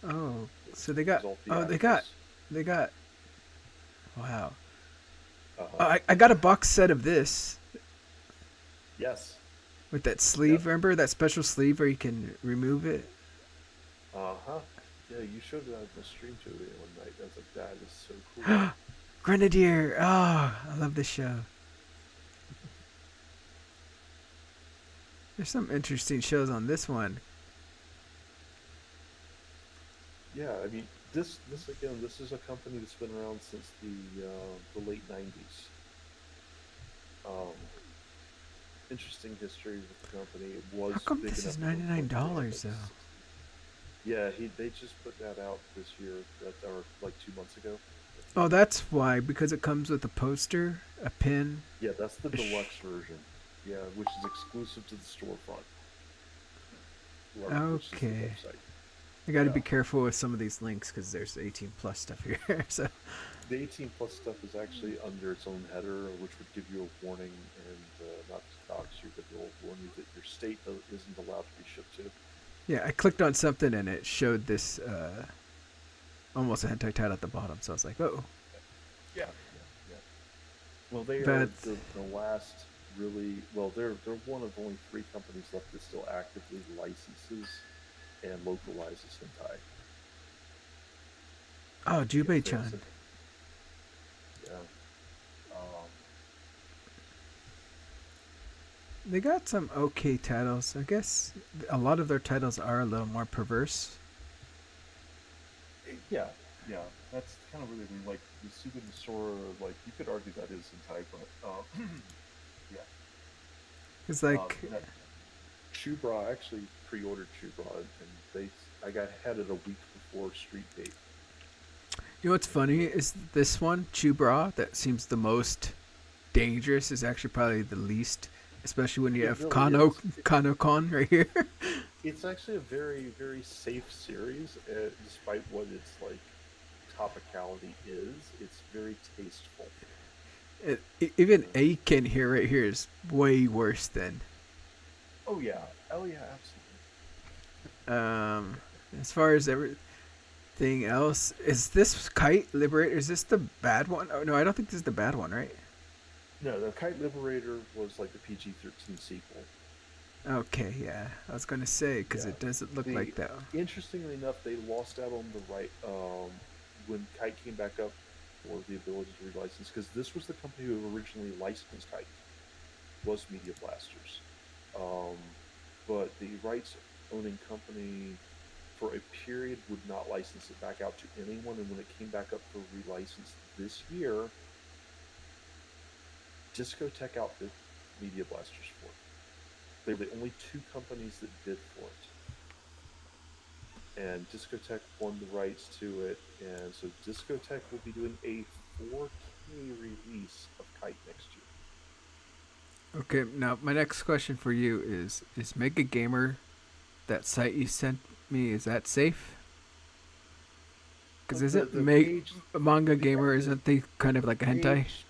oh, It so was all they got theatricals. they got wow. Uh huh. I got a box set of this Yes. with that Yep. sleeve. Remember that special sleeve where you can remove it? Uh huh. Yeah, you showed it on the stream to me one night. I was like, that is so cool. Grenadier. Oh, I love this show. There's some interesting shows on this one. Yeah, I mean, this again, this is a company that's been around since the late '90s. Um, Interesting history with the company. It How was come big this is enough to go public in $99 like though? the '60s. Yeah, they just put that out this year, or like 2 months ago. Oh, that's why, because it comes with a poster, a pin. Yeah, that's the A sh- deluxe version. Yeah, which is exclusive to the storefront, which is the okay. website. I got to Yeah. be careful with some of these links because there's 18 plus stuff here. So, The 18 plus stuff is actually under its own header, which would give you a warning and not to dox you, but it will warn you that your state isn't allowed to be shipped to. yeah, I clicked on something and it showed this almost a hentai title at the bottom. So I was like, oh, Yeah, yeah. Well, they are but the last really well. They're one of only 3 companies left that still actively licenses and localizes hentai. oh, Yeah, Jubei-chan. yeah. Um, They got some okay titles. I guess a lot of their titles are a little more perverse. yeah, yeah. That's kind of really like the Suga Sora. Like you could argue that is hentai, but yeah. It's like, That Chubra, I actually pre-ordered Chubra, and I got had it a week before Street Date. you know what's funny is this one, Chubra, that seems the most dangerous, is actually probably the least, especially when you It have really is. Kano-kon right here. It's actually a very, very safe series, despite what its like topicality is. It's very tasteful. Even Aiken here, right here, is way worse than. Oh yeah, absolutely. Um, As far as everything else, is this Kite Liberator? Is this the bad one? Oh no, I don't think this is the bad one, right? No, the Kite Liberator was like the PG-13 sequel. Okay, yeah. I was gonna say because Yeah. it doesn't look The like that. Interestingly enough, they lost out on the right when Kite came back up for the ability to relicense because this was the company who originally licensed Kite was Media Blasters, um, but the rights owning company for a period would not license it back out to anyone, and when it came back up for relicense this year, Discotech outbid Media Blasters for it. They were the only two companies that bid for it, and Discotech won the rights to it, and so Discotech will be doing a 4K release of Kite next year. Okay, now my next question for you is Mega Gamer, that site you sent me, is that safe? Because isn't The page, Manga the Gamer, isn't they kind of the like a hentai? page,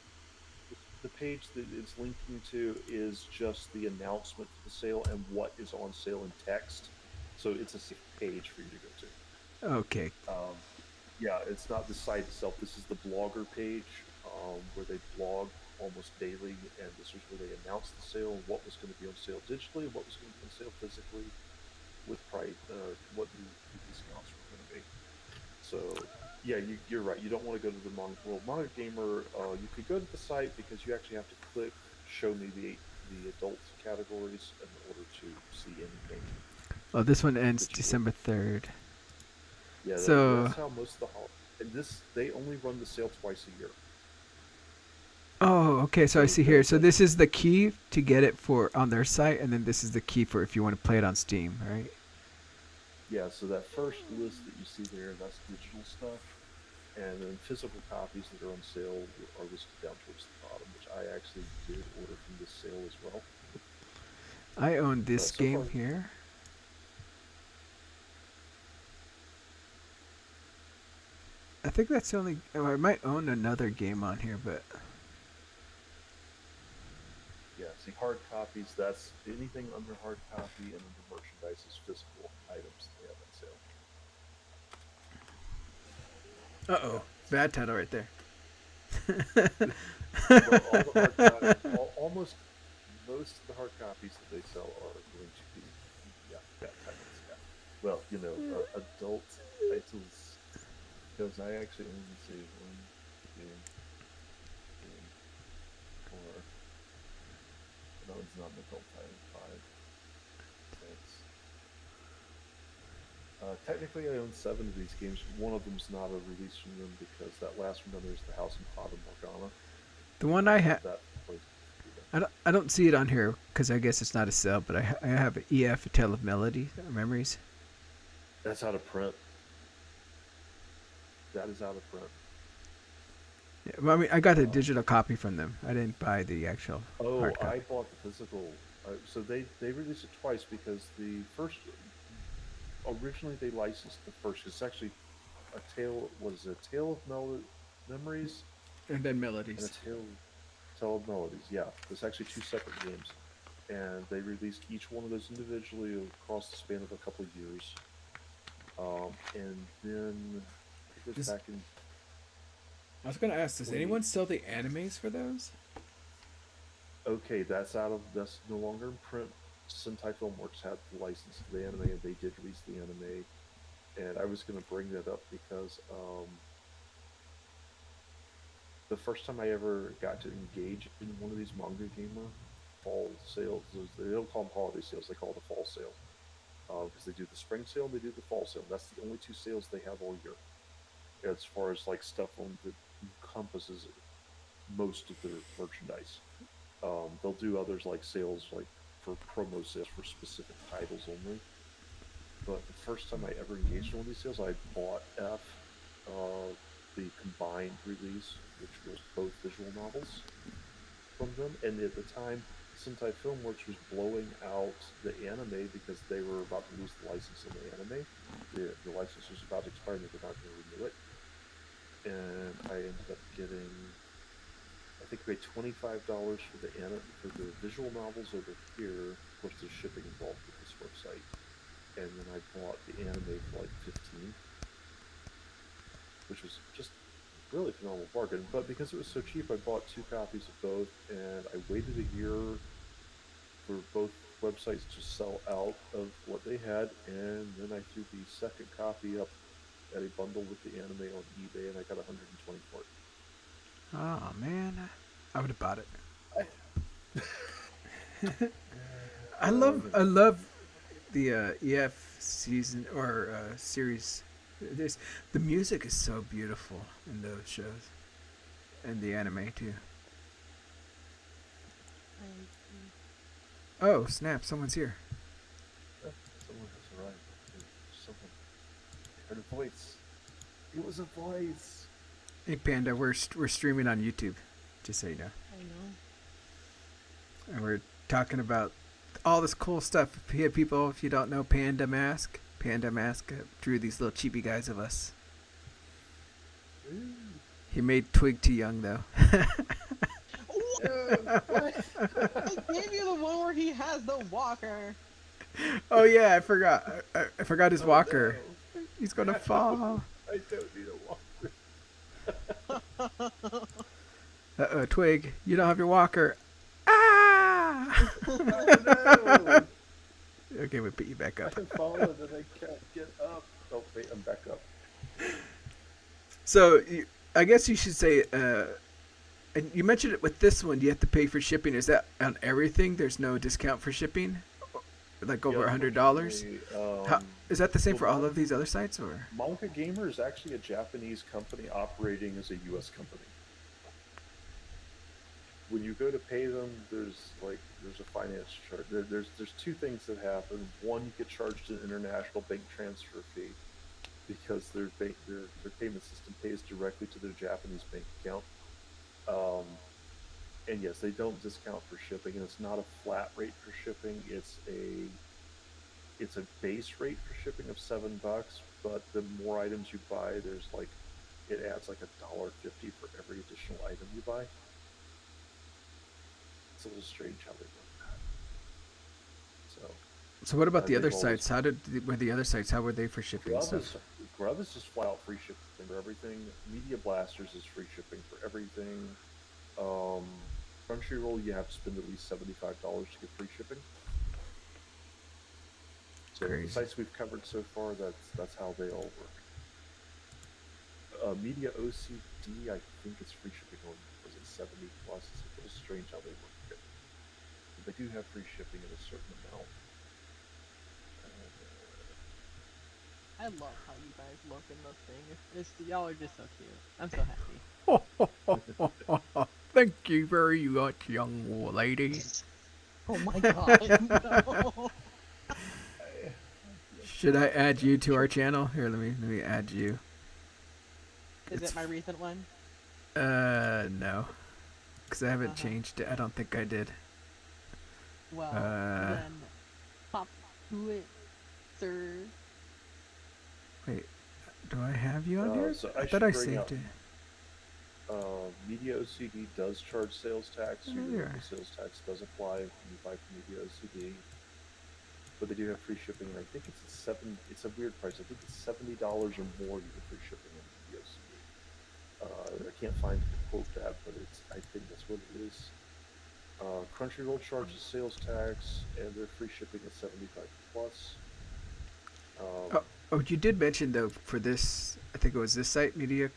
the page that it's linking to is just the announcement for the sale and what is on sale in text. So it's a safe page for you to go to. Okay. Yeah, it's not the site itself. This is the blogger page where they blog almost daily, and this was where they announced the sale and what was going to be on sale digitally and what was going to be on sale physically, with price, what the discounts were going to be. So yeah, you're right. You don't want to go to the Manga Gamer. You could go to the site because you actually have to click show me the adult categories in order to see anything Oh, this one ends that you would. December 3rd. Yeah, So, that's how most of the and this they only run the sale twice a year. oh, okay. So I So see here. So the this is the key to get it for on their site, and then this is the key for if you want to play it on Steam, right? yeah, so that first list that you see there, that's digital stuff, and then physical copies that are on sale are listed down towards the bottom, which I actually did order from this sale as well. I own this But so game far, here. I think that's the only. Oh, I might own another game on here, but yeah, see, hard copies, that's anything under hard copy and under merchandise is physical items that they have on sale. uh Yeah. oh, bad title right there. Well, all the hard copy, almost most of the hard copies that they sell are going to be, yeah, bad titles. Yeah. Well, adult titles, because I actually only see one, two, three, four. That one's not an adult title. Five, six. Technically, I own seven of these games. One of them's not a release from them because that last one down there is the House and Fata Morgana. The one I I have have, that for I don't see it on here because I guess it's not a sale, but I have EF, A Tale of Melody, Memories. That's out of print. That is out of print. Yeah, well, I mean, I got a Um, digital copy from them. I didn't buy the actual oh, hard I copy. bought the physical. So they released it twice because the first originally they licensed the first. It's actually a tale. Was a Tale of Memories And then and a Melodies. Tale of Melodies. Yeah, there's actually two separate games, and they released each one of those individually across the span of a couple of years. And then it goes This, back in I was gonna ask, does 20. anyone sell the animes for those? Okay, that's no longer in print. Sentai Filmworks had the license to the anime, and they did release the anime. And I was going to bring that up because the first time I ever got to engage in one of these manga gamer fall sales, they don't call them holiday sales; they call it a fall sale because they do the spring sale and they do the fall sale. That's the only two sales they have all year, as far as like stuff on that encompasses most of their merchandise. They'll do others like sales, like for promo sales for specific titles only. But the first time I ever engaged in one of these sales, I bought the combined release, which was both visual novels from them. And at the time, Sentai Filmworks was blowing out the anime because they were about to lose the license on the anime. The license was about to expire and they were not going to renew it. And I ended up getting, I think, I paid $25 for the visual novels over here. Of course, there's shipping involved with this website, and then I bought the anime for like 15, which was just really phenomenal bargain. But because it was so cheap, I bought two copies of both, and I waited a year for both websites to sell out of what they had, and then I threw the second copy up at a bundle with the anime on eBay, and I got 120 for it. Oh man, I would have bought it. I, I well, love I love the EF season or series. There's the music is so beautiful in those shows and the anime too. I agree. Oh snap! Someone's here. someone has arrived. Someone I heard a voice. It was a voice. Hey Panda, we're streaming on YouTube, just so you know, I know. and we're talking about all this cool stuff. Here, people, if you don't know PandaMask drew these little chibi guys of us. Ooh. He made Twig too young though. What? I gave you the one where he has the walker. Oh yeah, I forgot. I forgot his Oh, walker. no. He's gonna fall. I don't need a walker. Twig, you don't have your walker. Ah! Oh no! Okay, we put you back I up. have fallen and I can't get up. Oh wait, I'm back up. So, I guess you should say. And you mentioned it with this one. You have to pay for shipping. Is that on everything? There's no discount for shipping, like over $100. Unfortunately, Is that the same well, for all of these other sites, or? Manga Gamer is actually a Japanese company operating as a U.S. company. When you go to pay them, there's a finance charge. There's two things that happen. One, you get charged an international bank transfer fee because their payment system pays directly to their Japanese bank account. Um, and yes, they don't discount for shipping, and it's not a flat rate for shipping. It's a base rate for shipping of $7, but the more items you buy, it adds like $1.50 for every additional item you buy. It's a little strange how they run that. So what about the other they've always sites? Were the other sites? How were they for shipping Grub stuff? is just flat out free shipping for everything. Media Blasters is free shipping for everything. Crunchyroll, you have to spend at least $75 to get free shipping. So Crazy. the sites we've covered so far, that's how they all work. Media OCD, I think it's free shipping on, was it 70 plus? It's a little strange how they work it. But they do have free shipping at a certain amount. I love how you guys look in the thing. Y'all are just so cute. I'm so happy. Thank you very much, young lady. Oh my god, no. Should I add you to our channel? Here, let me add you. Is it my recent one? No, because I haven't changed it. I don't think I did. Well, then pop to it, sir. Wait, do I have you on here? So I I thought I should bring saved up- it. Media OCD does charge sales tax. Oh, Your there. local sales tax does apply when you buy from Media OCD. But they do have free shipping, and I think it's a weird price. I think it's $70 or more you get free shipping on Media OCD. I can't find the quote that, but I think that's what it is. Crunchyroll charges sales tax, and their free shipping is 75 plus. Oh, you did mention though for this. I think it was this site, Media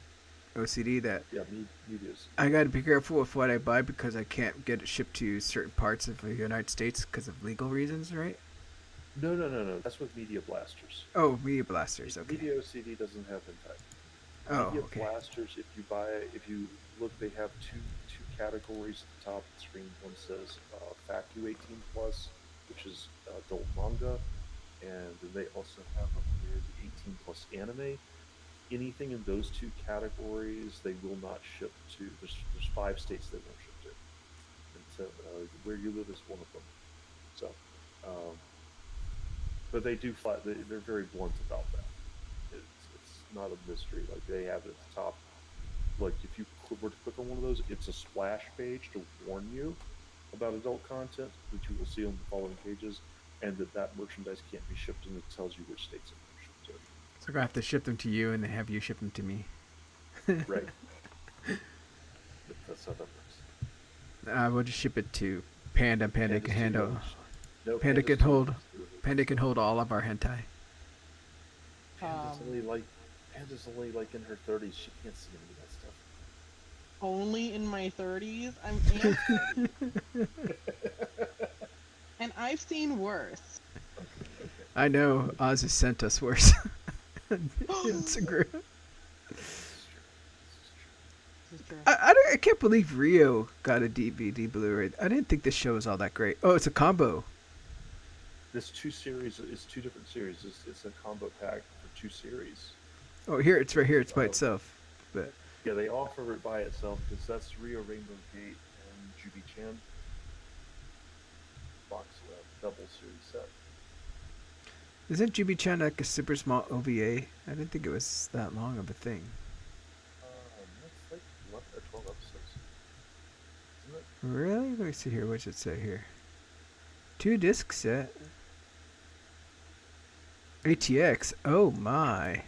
OCD, that Yeah, Media's. I got to be careful with what I buy because I can't get it shipped to certain parts of the United States because of legal reasons, right? No. That's with Media Blasters. Oh, Media Blasters. Okay. Media OCD doesn't have hentai. Oh, Media okay. Blasters, if you look, they have two categories at the top of the screen. One says FAQ 18 plus, which is adult manga, and then they also have up here the 18 plus anime. Anything in those two categories, they will not ship to. There's 5 states they won't ship to, and so where you live is one of them. So, but they do they're very blunt about that. It's not a mystery. Like they have it at the top. Like if you were to click on one of those, it's a splash page to warn you about adult content, which you will see on the following pages. and that merchandise can't be shipped, and it tells you which states it was shipped to. So I'm gonna have to ship them to you, and then have you ship them to me. Right. That's how that works. We'll just ship it to Panda. Panda can Panda's too handle. young. No, Panda Panda's can too hold. young to do it. Panda can hold all of our hentai. Panda's only like in her 30s. She can't see any of that stuff. Only in my 30s? I'm am 30. And I've seen worse. I know Oz has sent us worse. Instagram. This is true. I can't believe Rio got a DVD Blu-ray. I didn't think this show was all that great. Oh, it's a combo. This two series is two different series. It's a combo pack for two series. Oh, here it's right here. It's by itself. But Yeah, they offer it by itself because that's Rio Rainbow Gate and Chibi Chan box double series set. isn't Chibi-chan like a super small OVA? I didn't think it was that long of a thing. That's like 11 or 12 episodes. Isn't it? Really? Let me see here. What's it say here? 2-disc set. ATX. Oh my.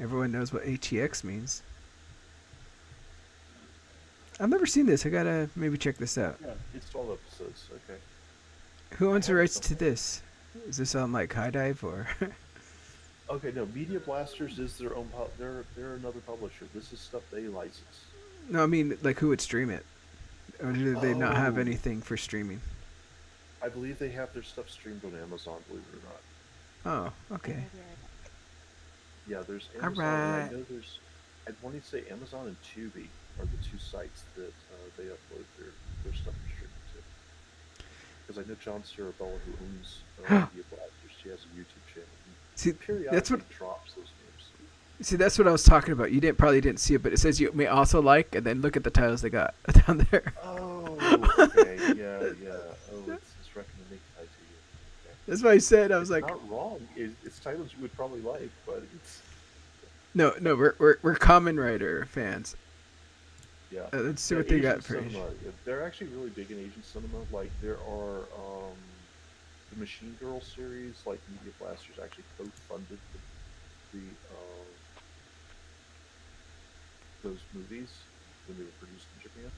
Everyone knows what ATX means. I've never seen this. I gotta maybe check this out. Yeah, it's 12 episodes. Okay. Who owns the rights to this? Is this on like High Dive or? Okay, no, Media Blasters is their own. They're another publisher. This is stuff they license. No, I mean like who would stream it? Or do they not have Oh. anything for streaming? I believe they have their stuff streamed on Amazon. Believe it or not. Oh, okay. Yeah, there's Amazon. And Alright. I know there's. I want to say Amazon and Tubi are the two sites that they upload their stuff for streaming to. Because I know John Sarabella, who owns Media Blasters, she has a YouTube channel. See, He periodically that's what. drops those names. See, that's what I was talking about. You probably didn't see it, but it says you may also like, and then look at the titles they got down there. Oh, okay, yeah. Oh, it's recommending tied to you. Okay. That's why I said I was It's like, not wrong. It's titles you would probably like, but it's no, we're Kamen Rider fans. yeah. Let's see Yeah, what they Asian got for Asian. cinema. Yeah, they're actually really big in Asian cinema. Like there are the Machine Girl series. Like Media Blasters actually co-funded the those movies when they were produced in Japan.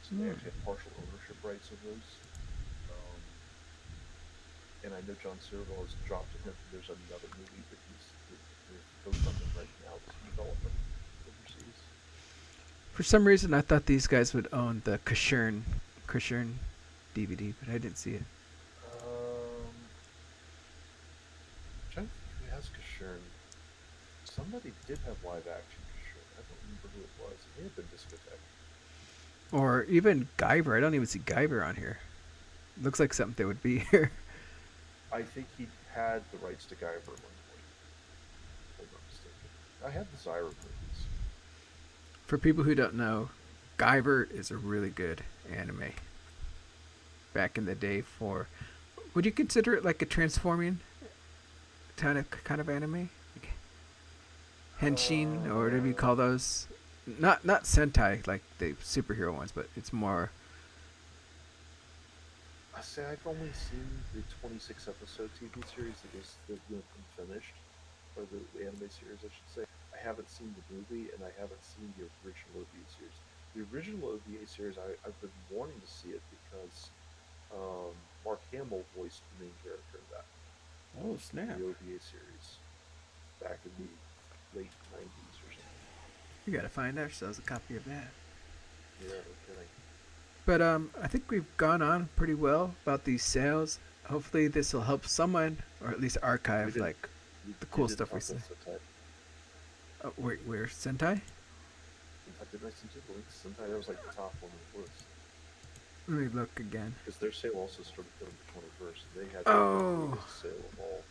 So they actually have partial ownership rights of those. And I know John Servo has dropped a hint that there's another movie that they're co-funding right now that's in development overseas. For some reason, I thought these guys would own the Kashern DVD, but I didn't see it. Trying to think who has Kashern. Somebody did have live action Kashern. I don't remember who it was. It may have been Discotheque. Or even Guyver. I don't even see Guyver on here. Looks like something that would be here. I think he had the rights to Guyver at one point. If I'm not mistaken. I had the Zyra movies. For people who don't know, Guyver is a really good anime. Back in the day, would you consider it like a transforming kind of anime? Like Henshin, or whatever you call those? Not Sentai like the superhero ones, but it's more. I say I've only seen the 26 episode TV series that went unfinished, or the anime series, I should say. I haven't seen the movie, and I haven't seen the original OVA series. The original OVA series, I've been wanting to see it because Mark Hamill voiced the main character of that. Oh snap! The OVA series back in the late 90s or something. We gotta find ourselves a copy of that. Yeah, no kidding. But I think we've gone on pretty well about these sales. Hopefully, this will help someone, or at least archive did- like the cool stuff we say. Sentai. Where Sentai? Didn't I send you the links? Sentai, that was like the top one on the list. Let me look again. Because their sale also started on the 21st. They had Oh. the biggest sale of all.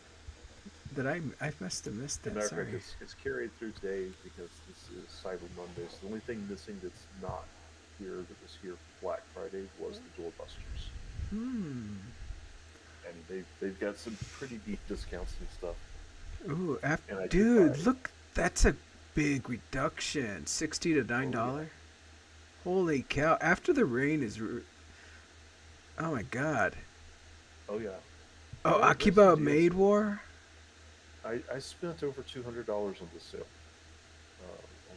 Did I must have missed As a that? matter of fact, Sorry. it's carried through today because this is Cyber Monday. So the only thing missing that's not here that was here for Black Friday was the Dual Busters. Hmm. And they've got some pretty deep discounts and stuff. Ooh, And I did dude, buy it. look, that's a big reduction. $60 to $9. Holy cow! After the rain is. Oh my god. Oh yeah. Oh, Akiba Resident Maid DLC. War. I spent over $200 on this sale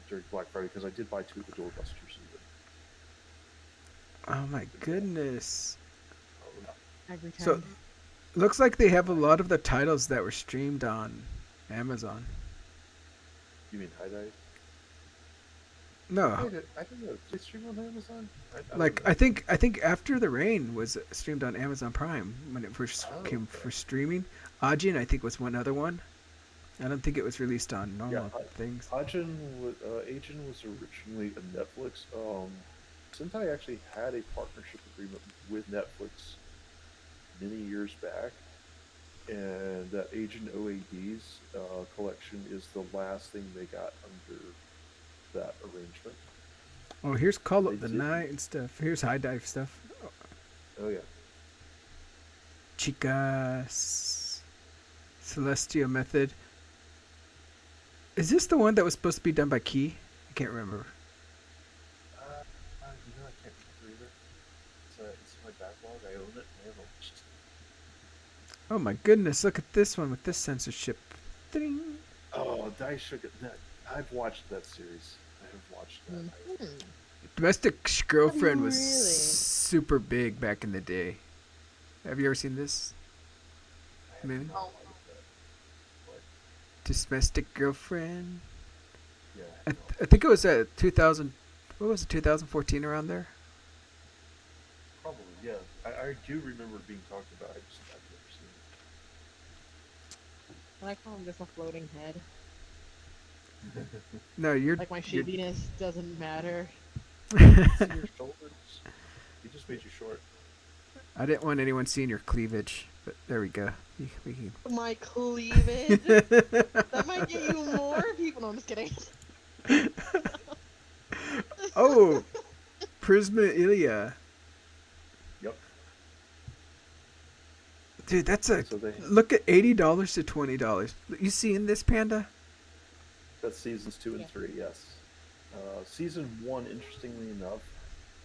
during Black Friday because I did buy 2 of the doorbusters even. Oh my goodness. Oh, yeah. Every So time. looks like they have a lot of the titles that were streamed on Amazon. You mean High Dive? No, I don't know. Did they stream on Amazon? I like don't know. I think After the Rain was streamed on Amazon Prime when it first Oh, came okay. for streaming. Ajin I think was one other one. I don't think it was released on normal things. Agent was originally a Netflix. Sentai actually had a partnership agreement with Netflix many years back, and that Agent OAD's collection is the last thing they got under that arrangement. Oh, here's Call They Up the did. Night and stuff. Here's High Dive stuff. Oh yeah. Chicas, Celestial Method. Is this the one that was supposed to be done by Key? I can't remember. I can't remember either. It's in my backlog. I own it. I haven't watched it. Oh my goodness, look at this one with this censorship. Ding. Oh, Daishogun. I've watched that series. I have watched that. Mhm. Domestic Girlfriend was Really? super big back in the day. Have you ever seen this? I have Maybe. not Oh. liked that. But, Domestic Girlfriend. yeah, I think it was at 2000. What was it? 2014 around there. probably, yeah. I do remember it being talked about. I've never seen I like how I'm just a floating head. it. No, you're. Like my you're shibiness doesn't matter. See your shoulders? He just made you short. I didn't want anyone seeing your cleavage, but there we go. We can. My cleavage? That might get you more people. No, I'm just kidding. Oh, Prisma Ilia. Yep. Dude, that's a So they look at $80 to $20. You seeing this, Panda? that's seasons 2 and Yeah. 3. Yes. Season 1, interestingly enough,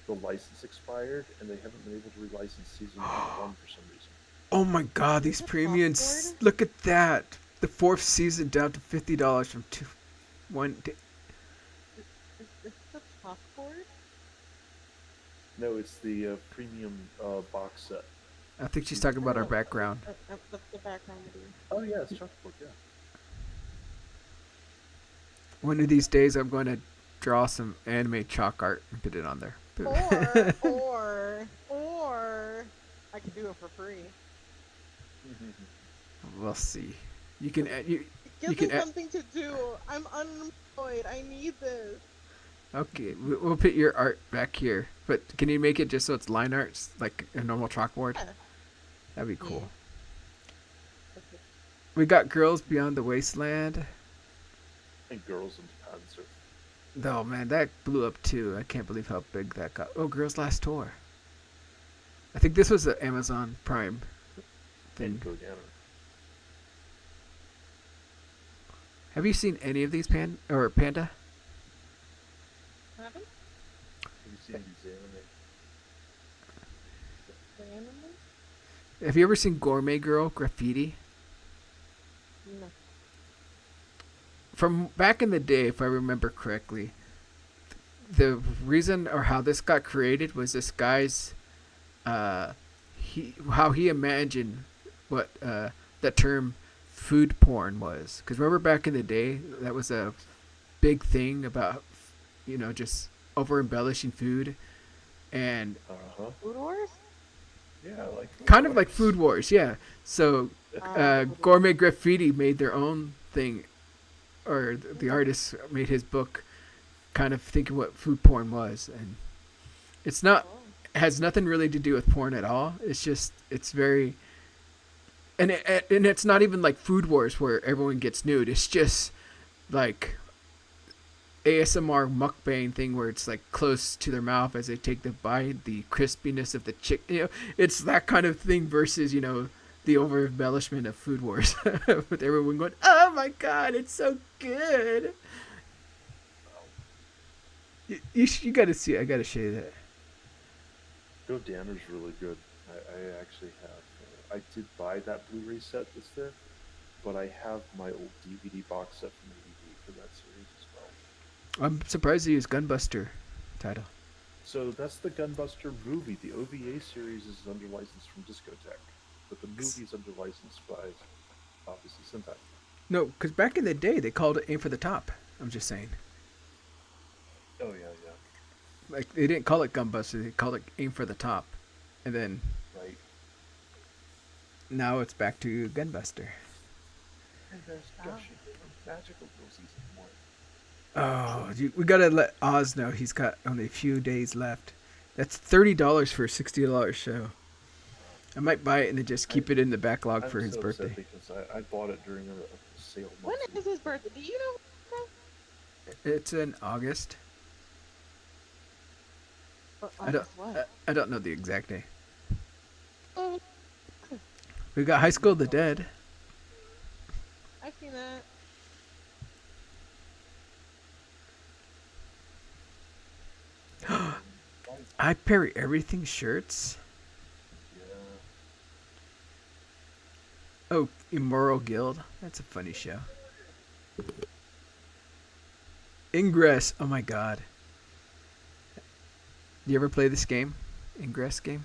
the license expired, and they haven't been able to relicense season 1 for some reason. Oh my God, these Is that premiums! popcorn? Look at that. The 4th season down to $50 from one. Is the popcorn? No, it's the premium box set. I think she's talking about our background. The background video. Oh yeah, it's chalkboard. Yeah. One of these days, I'm going to draw some anime chalk art and put it on there. Or I could do it for free. We'll see. You can you Give can me add- something to do. I'm unemployed. I need this. okay. We'll put your art back here, but can you make it just so it's line art, like a normal chalkboard? Yeah. That'd be cool. Okay. We got Girls Beyond the Wasteland. And girls in concert. Oh man, that blew up too. I can't believe how big that got. Oh, Girls Last Tour. I think this was an Amazon Prime And thing. go down. Have you seen any of these Panda? What happened? Have you seen these anime? The anime? Have you ever seen Gourmet Girl Graffiti? No. From back in the day, if I remember correctly, the reason or how this got created was this guy's how he imagined what that term food porn was. Because remember back in the day, that was a big thing about just over embellishing food, and Food Wars? Yeah, like kind of like Food Wars, yeah. So Food Wars. Gourmet Graffiti made their own thing, or the artist made his book kind of thinking what food porn was, and it's not Oh. has nothing really to do with porn at all. It's just it's very and it's not even like Food Wars where everyone gets nude. It's just like ASMR mukbang thing where it's like close to their mouth as they take the bite, the crispiness of the chicken. It's that kind of thing versus the over embellishment of Food Wars with everyone going, "Oh my God, it's so good." You got to see it. I got to show you that. Go Danner's really good. I actually have I did buy that Blu-ray set that's there, but I have my old DVD box set from DVD for that series as well. I'm surprised they used Gunbuster title. So that's the Gunbuster movie. The OVA series is under license from Discotek, but the movie's under license by obviously Sentai. No, because back in the day they called it Aim for the Top. I'm just saying. Oh yeah, yeah, Like they didn't call it Gunbuster, they called it Aim for the Top. And then right. now it's back to Gunbuster. And there's Oh. Gushing from Magical Girl season 1. Oh, we gotta let Oz know he's got only a few days left. That's $30 for a $60 show. I might buy it and then just keep it in the backlog I'm for his so birthday. upset because I bought it during a sale. When months is ago. his birthday? Do you know? It's in August. I don't. What? I don't know the exact day. Oh, We got High School of the Dead. I've seen that. I Parry Everything shirts. Yeah. Oh, Immoral Guild. That's a funny show. Ingress. Oh my god. You ever play this game? Ingress game?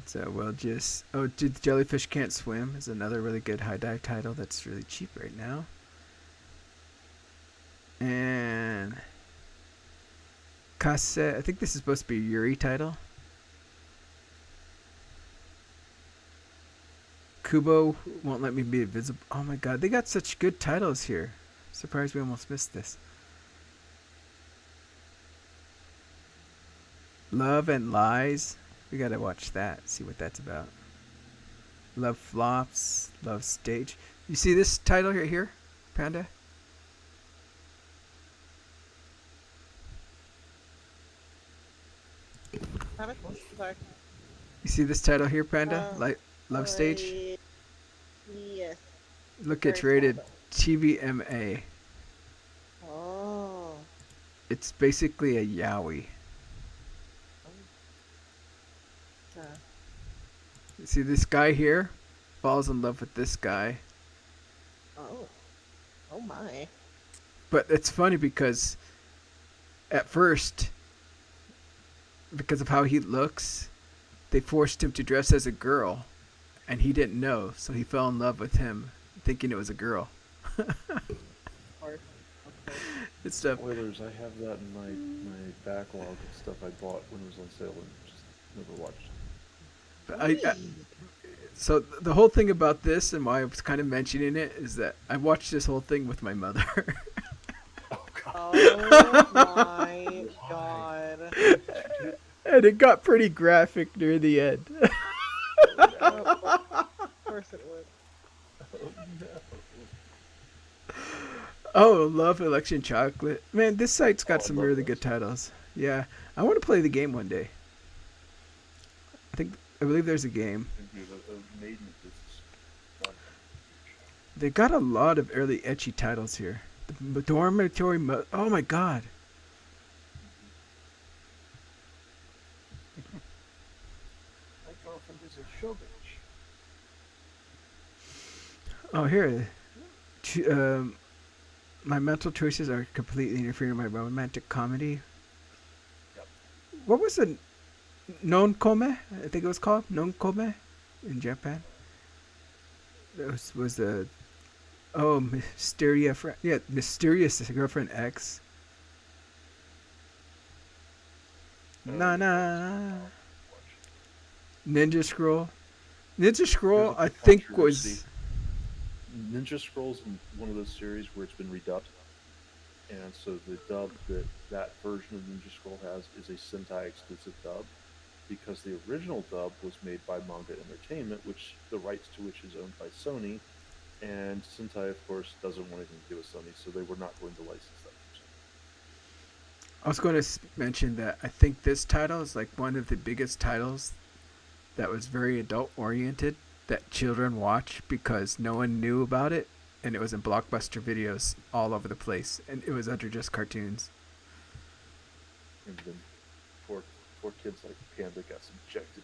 So we'll just... Oh, Dude, the Jellyfish Can't Swim is another really good high dive title that's really cheap right now. And... Kase... I think this is supposed to be a Yuri title. Kubo Won't Let Me Be Invisible. Oh my god, they got such good titles here. Surprised we almost missed this. Love and Lies. We gotta watch that, see what that's about. Love Flops, Love Stage. You see this title right here, Panda? Sorry. You see this title here, Panda? Like Love Stage? Yes. Look, very it's small, rated though. TVMA. Oh. It's basically a yaoi. You see this guy here? Falls in love with this guy. Oh. Oh my. But it's funny because at first, because of how he looks, they forced him to dress as a girl, and he didn't know, so he fell in love with him, thinking it was a girl. It's stuff. Spoilers, I have that in my backlog of stuff I bought when it was on sale and just never watched. So the whole thing about this and why I was kind of mentioning it is that I watched this whole thing with my mother. Oh god. Oh my god. And it got pretty graphic near the end. Of course it would. Oh no. Oh, Love Election Chocolate. Man, this site's got Oh, I some love really those. good titles. Yeah, I want to play the game one day. I believe there's a game. Maiden is fun. They got a lot of early ecchi titles here. The Dormitory Oh my god. My girlfriend is a show bitch. Oh, here. My mental choices are completely interfering with my romantic comedy. Yep. What was it? Non-kome? I think it was called Non-kome in Japan. That was the... Oh, Mysterious Girlfriend X. Nah. Ninja Scroll. Ninja Scroll, There's a I big think, controversy. was... Ninja Scroll's one of those series where it's been redubbed, and so the dub that version of Ninja Scroll has is a Sentai exclusive dub, because the original dub was made by Manga Entertainment, which the rights to which is owned by Sony, and Sentai, of course, doesn't want anything to do with Sony, so they were not going to license that. I was going to mention that I think this title is like one of the biggest titles that was very adult oriented that children watch because no one knew about it and it was in Blockbuster videos all over the place, and it was under just cartoons. And then poor kids like Panda got subjected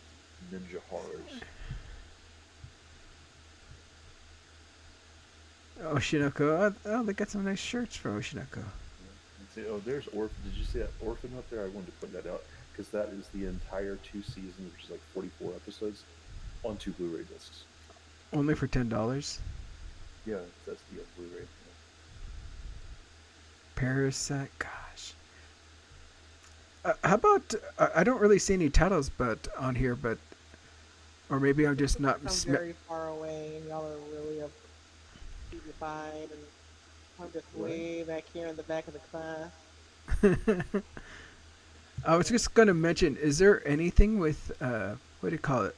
to ninja horrors. Oshinoko. Oh, they got some nice shirts for Oshinoko. And say, oh, there's Orphan. Did you see that Orphan up there? I wanted to point that out because that is the entire 2 seasons, which is like 44 episodes, on 2 Blu-ray discs. Only for $10. Yeah, that's the Blu-ray. Parasite. Gosh. How about I don't really see any titles, but on here, but or maybe I'm just not. I'm very far away, and y'all are really occupied, and I'm just way back here in the back of the class. I was just gonna mention, is there anything with what do you call it?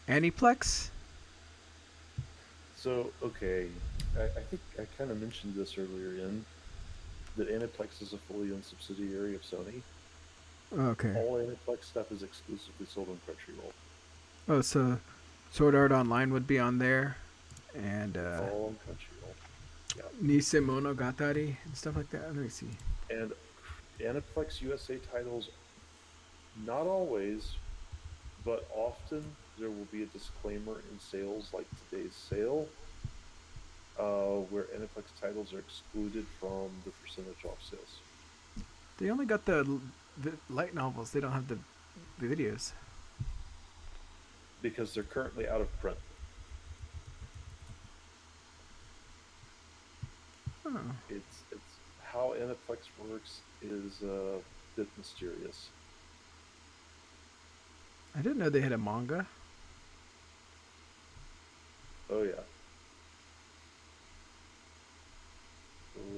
Aniplex? So, okay, I think I kind of mentioned this earlier that Aniplex is a fully owned subsidiary of Sony. Okay. All Aniplex stuff is exclusively sold on Crunchyroll. Oh, so Sword Art Online would be on there, and All on Crunchyroll. Yeah. Nisei Monogatari and stuff like that. Let me see. And Aniplex USA titles, not always, but often there will be a disclaimer in sales like today's sale, where Aniplex titles are excluded from the percentage off sales. They only got the light novels. They don't have the videos. Because they're currently out of print. Oh. It's how Aniplex works is a bit mysterious. I didn't know they had a manga. Oh yeah.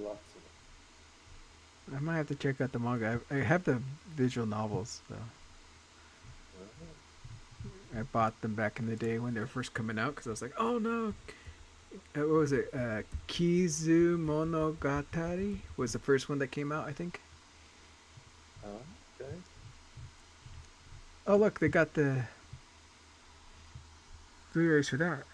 Lots of I might have to check out the manga. I have the visual novels, though. them. I bought them back in the day when they were first coming out because I was like, oh no. What was it? Kizu Monogatari was the first one that came out, I think. Okay. Oh, look, they got the Blu-rays for that.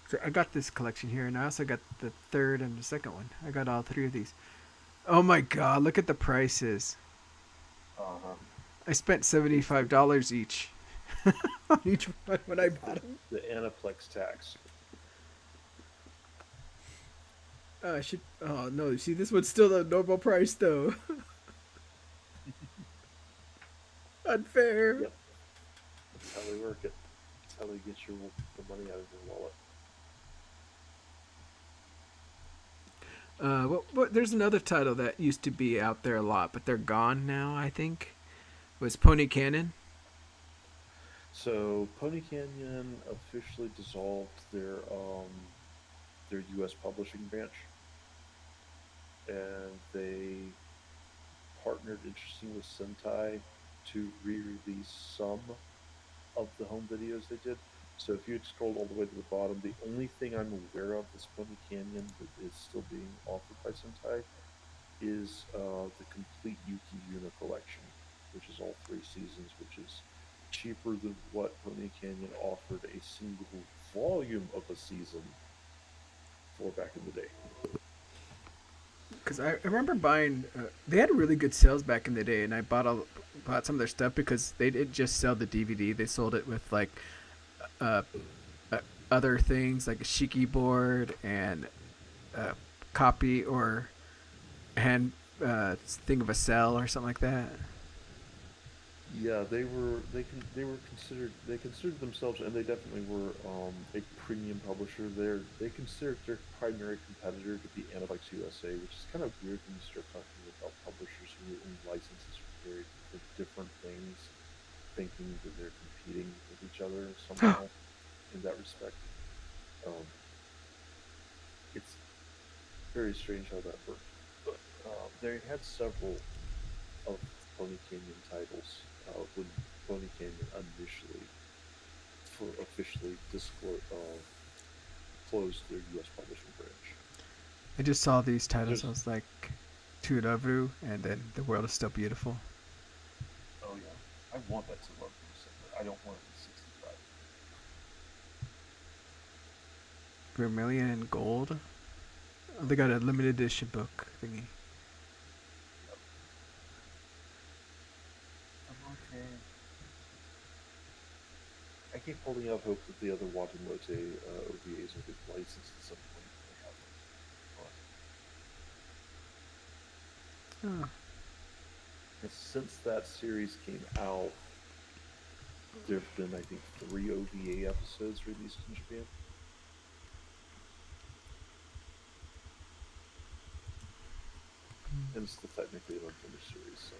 So I got this collection here, and I also got the third and the second one. I got all 3 of these. Oh my god, look at the prices. Uh-huh. I spent $75 each on each one when I bought them. The Aniplex tax. I should. Oh no! See, this one's still the normal price though. Unfair. Yep. That's how they work it. That's how they get the money out of your wallet. What? There's another title that used to be out there a lot, but they're gone now. I think was Pony Canyon. So Pony Canyon officially dissolved their U.S. publishing branch, and they partnered, interestingly, with Sentai to re-release some of the home videos they did. So if you had scrolled all the way to the bottom, the only thing I'm aware of this Pony Canyon that is still being offered by Sentai is the complete Yuki Yuna collection, which is all 3 seasons, which is cheaper than what Pony Canyon offered a single volume of a season for back in the day. Because I remember buying. They had really good sales back in the day, and I bought some of their stuff because they didn't just sell the DVD. They sold it with like other things like a Shiki board and a copy or hand thing of a cell or something like that. Yeah, they considered themselves, and they definitely were a premium publisher. They considered their primary competitor to be Aniplex USA, which is kind of weird when you start talking about publishers who own licenses for different things, thinking that they're competing with each other somehow in that respect. It's very strange how that worked, but they had several of Pony Canyon titles when Pony Canyon initially officially closed their U.S. publishing branch. I just saw these titles. I was like, twooo, and then The World is Still Beautiful. Oh yeah, I want that to love you, but I don't want it in 65. Vermilion and Gold. Oh, they got a limited edition book thingy. I'm okay. I keep holding out hope that the other Watamote OVAs will get licensed at some point. They haven't. Oh, And since that series came out, there have been, I think, 3 OVA episodes released in Japan. And it's still technically an unfinished series, so.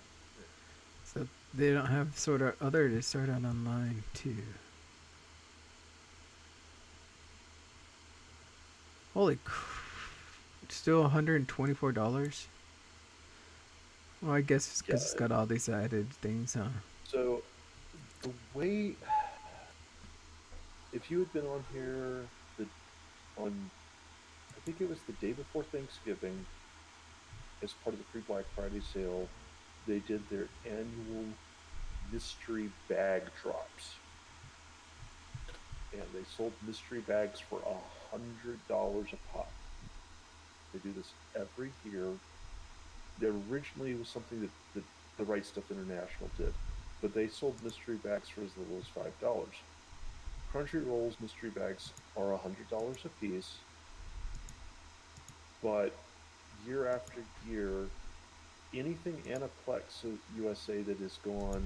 so they don't have Sword Art Other to Sword Art Online too. Holy still $124. Well, I guess it's because it's got all these added things, huh? So, the way. If you had been on here I think it was the day before Thanksgiving, as part of the pre-Black Friday sale, they did their annual mystery bag drops, and they sold mystery bags for $100 a pop. They do this every year. Originally, it was something that the Right Stuff International did, but they sold mystery bags for as little as $5. Crunchyroll's mystery bags are $100 a piece, but year after year, anything Aniplex USA that has gone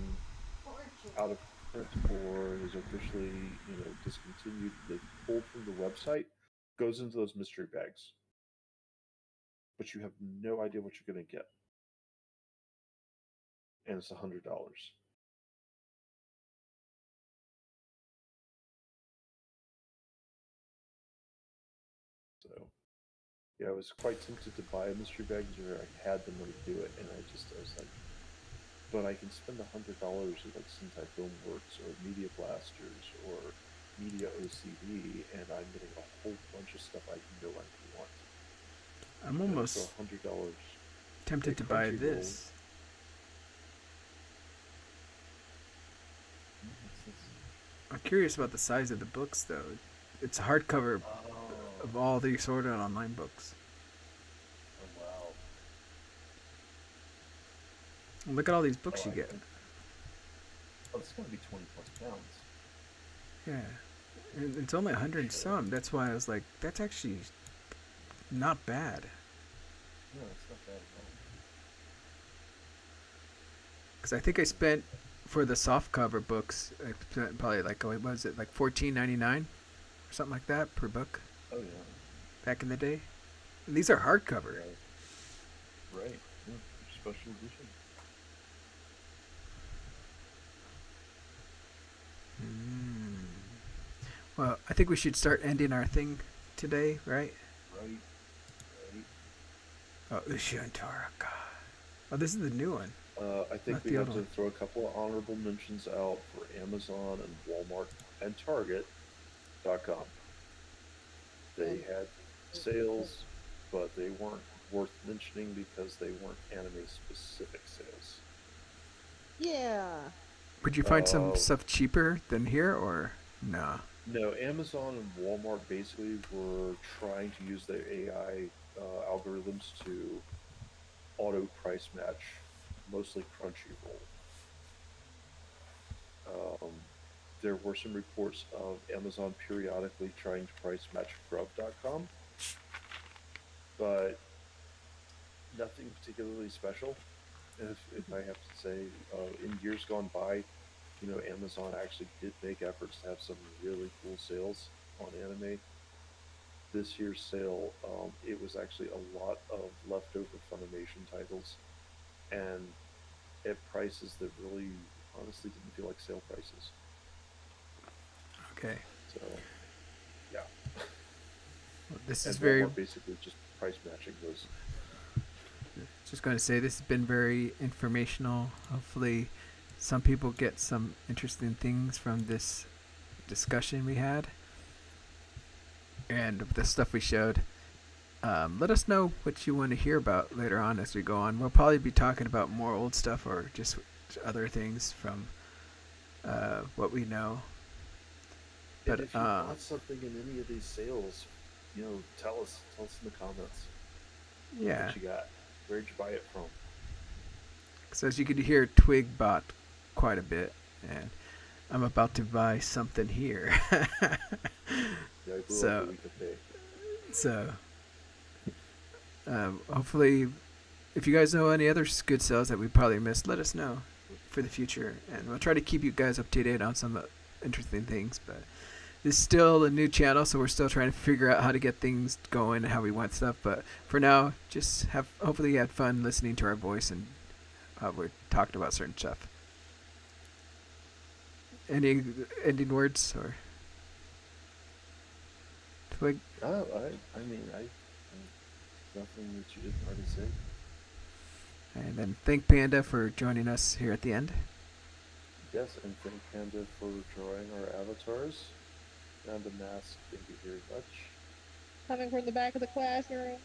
out of print or is officially, discontinued, they pulled from the website, goes into those mystery bags. But you have no idea what you're going to get, and it's $100. So, yeah, I was quite tempted to buy a mystery bag because I had the money to do it, and I was like, but I can spend $100 at like Sentai Filmworks or Media Blasters or Media OCD, and I'm getting a whole bunch of stuff I know I want. I'm almost $100 tempted to buy this. I'm curious about the size of the books, though. It's a hardcover of all the Sword Art Online books. Oh, wow. Look at all these books you get. It's going to be 20 plus pounds. Yeah. And it's only 100 and some. That's why I was like, that's actually not bad. No, it's not bad at all. Because I think I spent, for the soft cover books, I spent probably like, what was it, like $14.99 or something like that per book? Oh, yeah. Back in the day. And these are hardcover. Right. Yeah. Special edition. Well, I think we should start ending our thing today, right? Right. Oh, Ushu and Toraka. Oh, this is the new one. I think Not we the have old to one. throw a couple of honorable mentions out for Amazon and Walmart and Target.com. They had sales, but they weren't worth mentioning because they weren't anime specific sales. Yeah. Would you find some stuff cheaper than here, or no? No, Amazon and Walmart basically were trying to use their AI algorithms to auto price match mostly Crunchyroll. There were some reports of Amazon periodically trying to price match Grub.com, but nothing particularly special. If I have to say, in years gone by, Amazon actually did make efforts to have some really cool sales on anime. This year's sale, it was actually a lot of leftover Funimation titles, and at prices that really, honestly, didn't feel like sale prices. Okay. So, yeah. Well, this And is very. Walmart basically just price matching those. Just going to say this has been very informational. Hopefully, some people get some interesting things from this discussion we had and the stuff we showed. Let us know what you want to hear about later on as we go on. We'll probably be talking about more old stuff or just other things from what we know. And if you bought something in any of these sales, tell us in the comments Yeah. what you got. Where'd you buy it from? So as you can hear, Twig bought quite a bit, and I'm about to buy something here. Yeah, I blew So- up a week of pay. So, hopefully, if you guys know any other good sales that we probably missed, let us know for the future, and we'll try to keep you guys up to date on some interesting things. But this is still a new channel, so we're still trying to figure out how to get things going and how we want stuff. But for now, just hopefully you had fun listening to our voice and how we're talking about certain stuff. Any ending words or Twig? No, I mean, I nothing that you didn't already say. And then thank Panda for joining us here at the end. Yes, and thank Panda for drawing our avatars. PandaMask, thank you very much. Coming from the back of the classroom.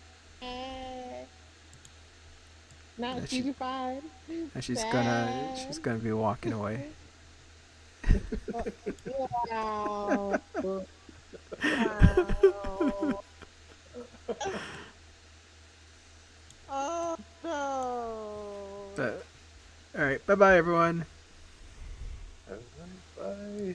Now Yeah, she's fine. And she's gonna be walking away. Wow. Wow. Oh no. But all right, bye bye everyone. Bye.